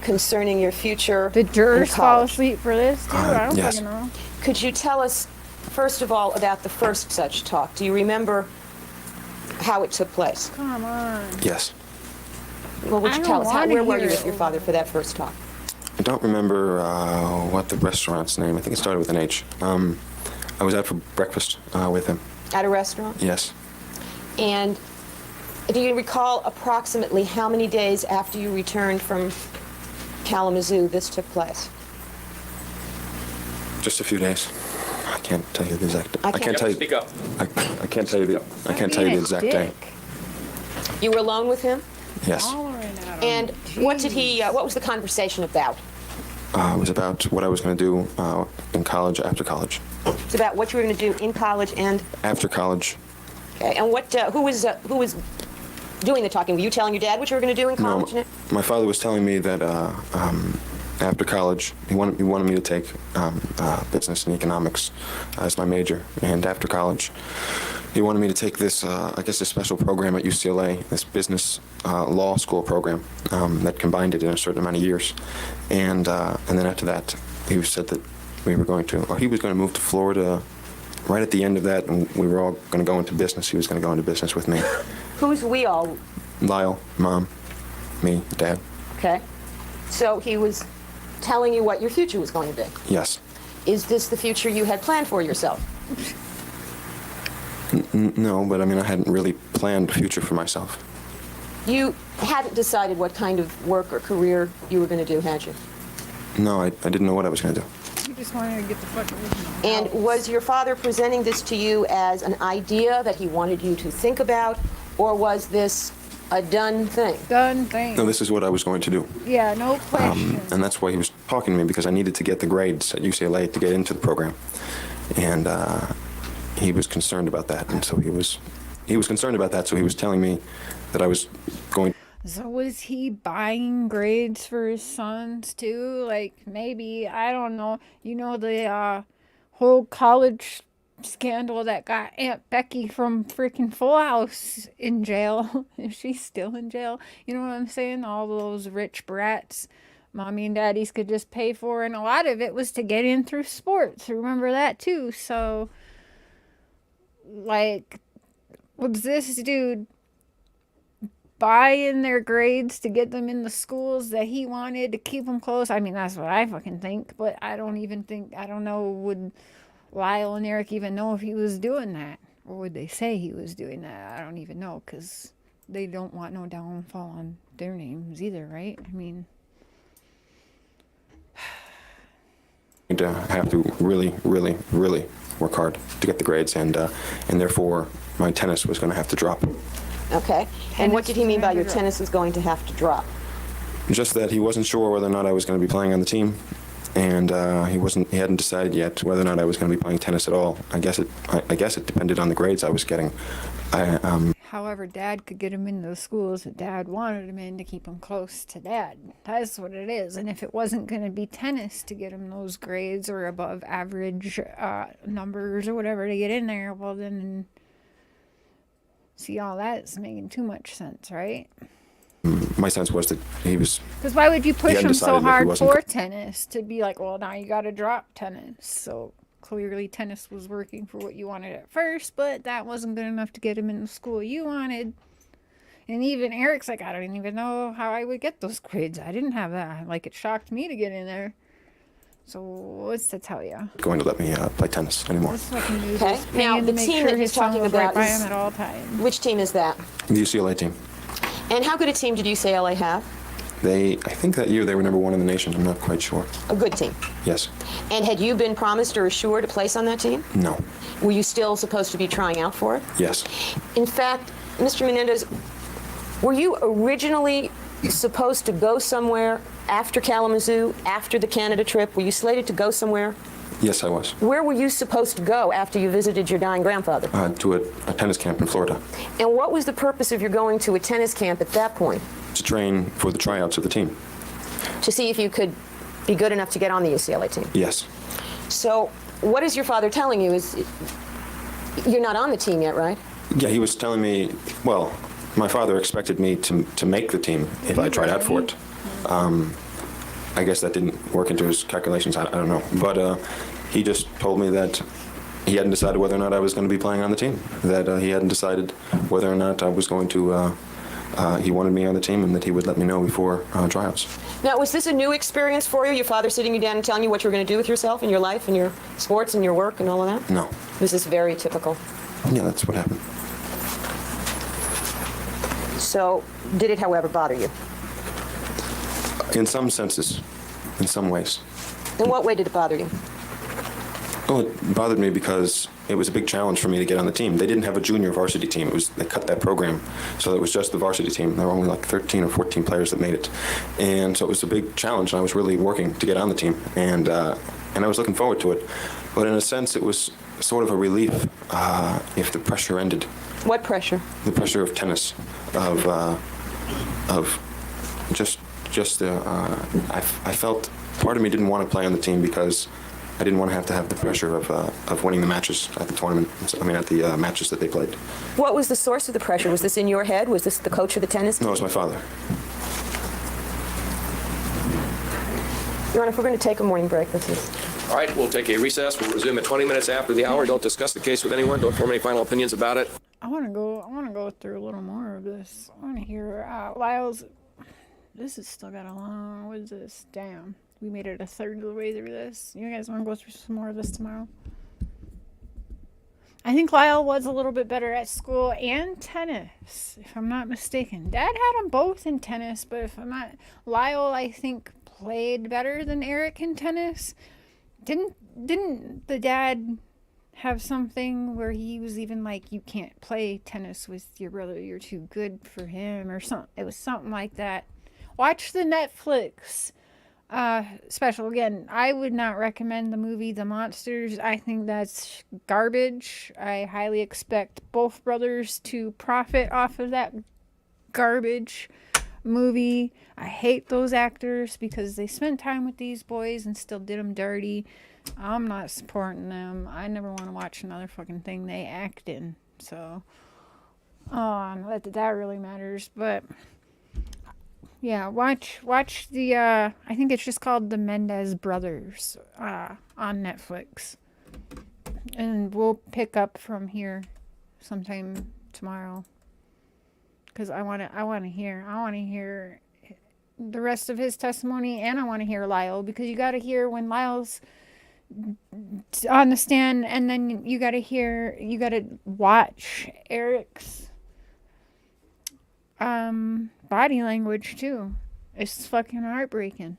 Concerning your future. Did jurors fall asleep for this too? I don't yes. fucking know. Could you tell us, first of all, about the first such talk? Do you remember how it took place? Come on. Yes. Well, would I you don't tell us? wanna Where were you hear with it. your father for that first talk? I don't remember what the restaurant's name. I think it started with an H. I was out for breakfast with him. At a restaurant? Yes. And do you recall approximately how many days after you returned from Kalamazoo this took place? Just a few days. I can't tell you the exact. I can't tell you. Speak up. I can't tell you the. I can't tell you the exact day. You were alone with him? Yes. And what did he? What was the conversation about? It was about what I was going to do in college, after college. It's about what you were going to do in college and. After college. Okay. And what? Who was doing the talking? Were you telling your dad what you were going to do in college? No, my father was telling me that after college, he wanted me to take business and economics as my major, and after college, he wanted me to take this, I guess, a special program at UCLA, this business law school program that combined it in a certain amount of years, and then after that, he said that he was going to move to Florida. Right at the end of that, and we were all going to go into business. He was going to go into business with me. Who's we all? Lyle, Mom, me, Dad. Okay. So he was telling you what your future was going to be. Yes. Is this the future you had planned for yourself? No, but I mean, I hadn't really planned a future for myself. You hadn't decided what kind of work or career you were going to do, had you? No, I didn't know what I was going to do. You just wanted to get the fuck away from him. And was your father presenting this to you as an idea that he wanted you to think about, or was this a done thing? Done thing. No, this is what I was going to do. Yeah, no question. And that's why he was talking to me, because I needed to get the grades at UCLA to get into the program. And he was concerned about that, and so he was concerned about that, so he was telling me that I was going. So was he buying grades for his sons too? Like, maybe, I don't know. You know, the whole college scandal that got Aunt Becky from freaking Full House in jail. Is she still in jail? You know what I'm saying? All those rich brats mommy and daddies could just pay for, and a lot of it was to get in through sports. Remember that too. So, like, was this dude buying their grades to get them in the schools that he wanted to keep them close? I mean, that's what I fucking think, but I don't know, would Lyle and Eric even know if he was doing that? Or would they say he was doing that? I don't even know, because they don't want no downfall on their names either, right? I mean, to have to really, really, really work hard to get the grades, and therefore my tennis was going to have to drop. Okay. And what did he mean by your tennis was going to have to drop? Just that he wasn't sure whether or not I was going to be playing on the team, and he hadn't decided yet whether or not I was going to be playing tennis at all. I guess it depended on the grades I was getting. However, Dad could get him into the schools that Dad wanted him in to keep him close to Dad. That's what it is. And if it wasn't going to be tennis to get him those grades or above average numbers or whatever to get in there, well then, see, all that is making too much sense, right? My sense was that he was. Because why would you push him so hard for wasn't. tennis to be like, well, now you got to drop tennis? So clearly tennis was working for what you wanted at first, but that wasn't good enough to get him in the school you wanted. And even Eric's like, I don't even know how I would get those grades. I didn't have that. Like, it shocked me to get in there. So what's to tell you? Going to let me play tennis anymore. Okay. Now, the team that he's talking about right by him at all times. Which team is that? The UCLA team. And how good a team did UCLA have? I think that year they were #1 in the nation. I'm not quite sure. A good team. Yes. And had you been promised or assured a place on that team? No. Were you still supposed to be trying out for it? Yes. In fact, Mr. Menendez, were you originally supposed to go somewhere after Kalamazoo, after the Canada trip? Were you slated to go somewhere? Yes, I was. Where were you supposed to go after you visited your dying grandfather? To a tennis camp in Florida. And what was the purpose of your going to a tennis camp at that point? To train for the tryouts of the team. To see if you could be good enough to get on the UCLA team? Yes. So what is your father telling you? You're not on the team yet, right? Yeah, he was telling me, well, my father expected me to make the team if I tried out for it. I guess that didn't work into his calculations, I don't know. But he just told me that he hadn't decided whether or not I was going to be playing on the team, that he hadn't decided whether or not I was going to, he wanted me on the team, and that he would let me know before tryouts. Now, was this a new experience for you, your father sitting you down and telling you what you were going to do with yourself and your life and your sports and your work and all of that? No. Was this very typical? Yeah, that's what happened. So, did it, however, bother you? In some senses, in some ways. In what way did it bother you? Well, it bothered me because it was a big challenge for me to get on the team. They didn't have a junior varsity team. They cut that program, so it was just the varsity team. There were only like 13 or 14 players that made it, and so it was a big challenge. And I was really working to get on the team, and I was looking forward to it. But in a sense, it was sort of a relief if the pressure ended. What pressure? The pressure of tennis, of just I felt part of me didn't want to play on the team because I didn't want to have the pressure of winning the matches at the tournament. I mean, at the matches that they played. What was the source of the pressure? Was this in your head? Was this the coach of the tennis team? No, it was my father. Your Honor, if we're going to take a morning break, this is. All right, we'll take a recess. We'll resume at 20 minutes after the hour. Don't discuss the case with anyone. Don't form any final opinions about it. I want to go through a little more of this. I want to hear Lyle's This has still got a long, what is this? Damn. We made it a third of the way through this. You guys want to go through some more of this tomorrow? I think Lyle was a little bit better at school and tennis, if I'm not mistaken. Dad had them both in tennis, but if I'm not... Lyle, I think, played better than Eric in tennis. Didn't the dad have something where he was even like, you can't play tennis with your brother, you're too good for him, or something? It was something like that. Watch the Netflix special. Again, I would not recommend the movie The Monsters. I think that's garbage. I highly expect both brothers to profit off of that garbage movie. I hate those actors because they spent time with these boys and still did them dirty. I'm not supporting them. I never want to watch another fucking thing they act in. So, not that really matters, but yeah, watch the, I think it's just called The Menendez Brothers, on Netflix. And we'll pick up from here sometime tomorrow. Because I want to hear the rest of his testimony, and I want to hear Lyle, because you got to hear when Lyle's on the stand, and then you got to watch Eric's body language too. It's fucking heartbreaking.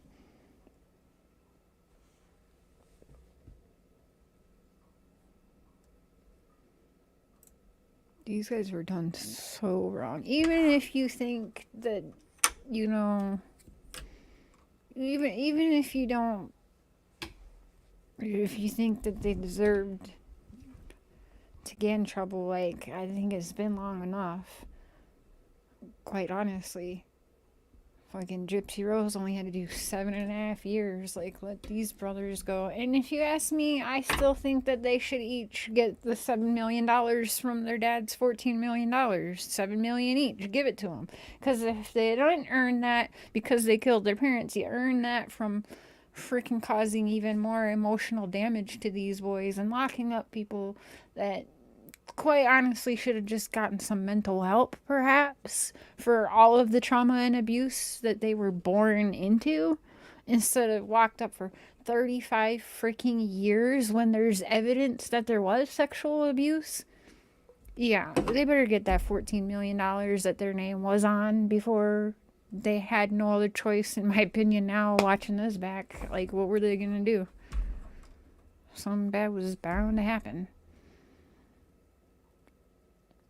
These guys were done so wrong. Even if you think that, you know, even if you don't, if you think that they deserved to get in trouble, like, I think it's been long enough. Quite honestly, fucking Gypsy Rose only had to do 7.5 years. Like, let these brothers go. And if you ask me, I still think that they should each get the $7 million from their dad's $14 million. $7 million each. Give it to them. Because if they don't earn that because they killed their parents, you earn that from freaking causing even more emotional damage to these boys and locking up people that quite honestly should have just gotten some mental help, perhaps, for all of the trauma and abuse that they were born into, instead of locked up for 35 freaking years when there's evidence that there was sexual abuse. Yeah, they better get that $14 million that their name was on before they had no other choice, in my opinion. Now, watching this back, like, what were they gonna do? Something bad was bound to happen.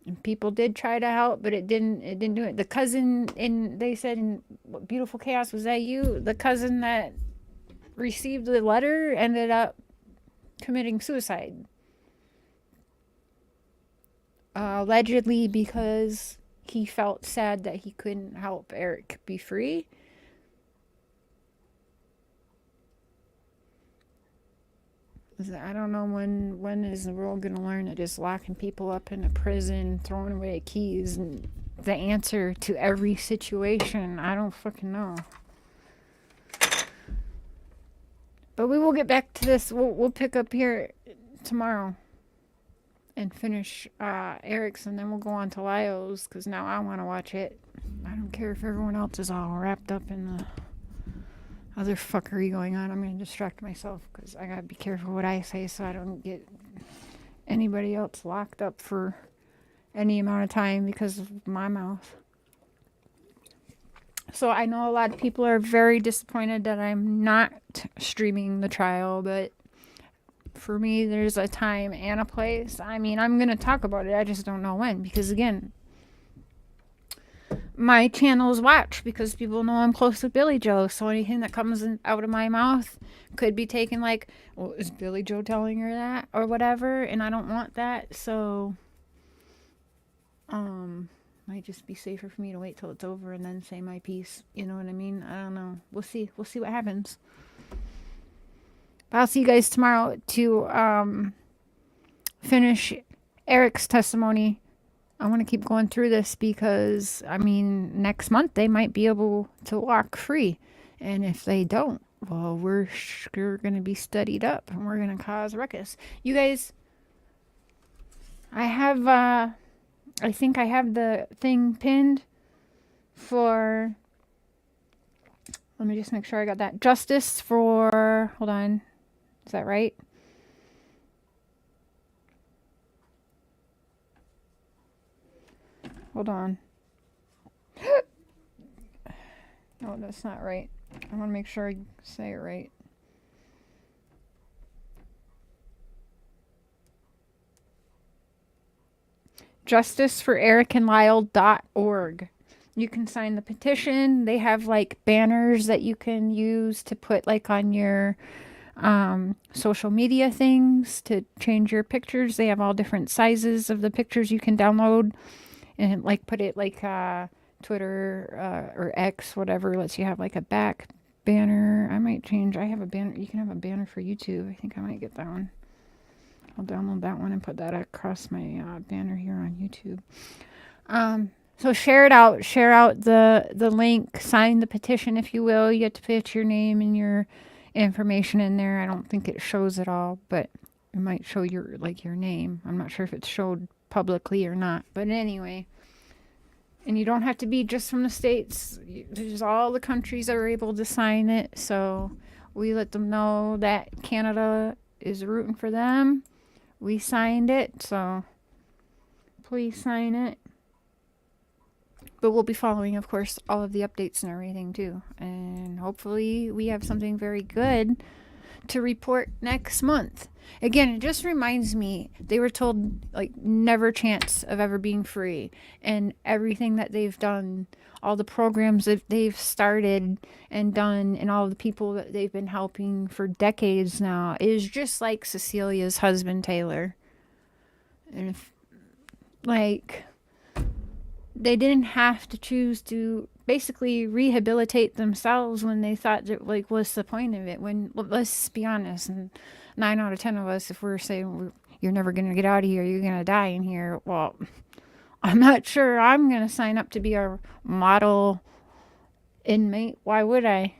And people did try to help, but it didn't do it. The cousin, they said in Beautiful Chaos, was that you? The cousin that received the letter ended up committing suicide. Allegedly because he felt sad that he couldn't help Eric be free. I don't know when is the world going to learn that just locking people up in a prison, throwing away keys, and the answer to every situation. I don't fucking know. But we will get back to this. We'll pick up here tomorrow and finish Eric's, and then we'll go on to Lyle's, because now I want to watch it. I don't care if everyone else is all wrapped up in the other fuckery going on. I'm going to distract myself because I got to be careful what I say so I don't get anybody else locked up for any amount of time because of my mouth. So I know a lot of people are very disappointed that I'm not streaming the trial, but for me, there's a time and a place. I mean, I'm going to talk about it. I just don't know when, because again, my channel is watched because people know I'm close with Billy Joe. So anything that comes out of my mouth could be taken like, well, is Billy Joe telling her that or whatever? And I don't want that. So, might just be safer for me to wait till it's over and then say my piece. You know what I mean? I don't know. We'll see. We'll see what happens. But I'll see you guys tomorrow to finish Eric's testimony. I want to keep going through this because, I mean, next month they might be able to walk free. And if they don't, well, we're sure going to be studied up and we're going to cause a ruckus. You guys, I have, I think I have the thing pinned for Let me just make sure I got that. Justice for, hold on. Is that right? Hold on. No, that's not right. I want to make sure I say it right. justiceforericandlyle.org. You can sign the petition. They have like banners that you can use to put like on your social media things to change your pictures. They have all different sizes of the pictures you can download and like put it like Twitter or X, whatever lets you have like a back banner. I might change. I have a banner. You can have a banner for YouTube. I think I might get that one. I'll download that one and put that across my banner here on YouTube. So share it out. Share out the link. Sign the petition, if you will. You have to put your name and your information in there. I don't think it shows it all, but it might show your name. I'm not sure if it's showed publicly or not. But anyway, and you don't have to be just from the States. There's all the countries that are able to sign it. So we let them know that Canada is rooting for them. We signed it, so please sign it. But we'll be following, of course, all of the updates and everything too. And hopefully we have something very good to report next month. Again, it just reminds me, they were told like never chance of ever being free. And everything that they've done, all the programs that they've started and done, and all the people that they've been helping for decades now is just like Cecilia's husband, Taylor. And if, like, they didn't have to choose to basically rehabilitate themselves when they thought that, like, what's the point of it? When, let's be honest, and 9 out of 10 of us, if we're saying you're never going to get out of here, you're going to die in here, well, I'm not sure I'm going to sign up to be a model inmate. Why would I?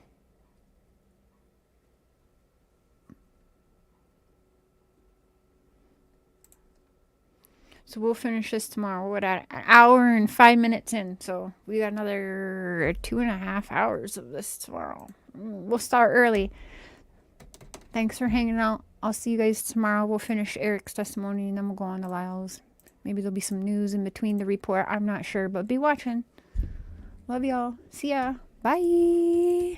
So we'll finish this tomorrow. We're at an hour and 5 minutes in. So we got another 2.5 hours of this tomorrow. We'll start early. Thanks for hanging out. I'll see you guys tomorrow. We'll finish Eric's testimony and then we'll go on to Lyle's. Maybe there'll be some news in between the report. I'm not sure, but be watching. Love y'all. See ya. Bye.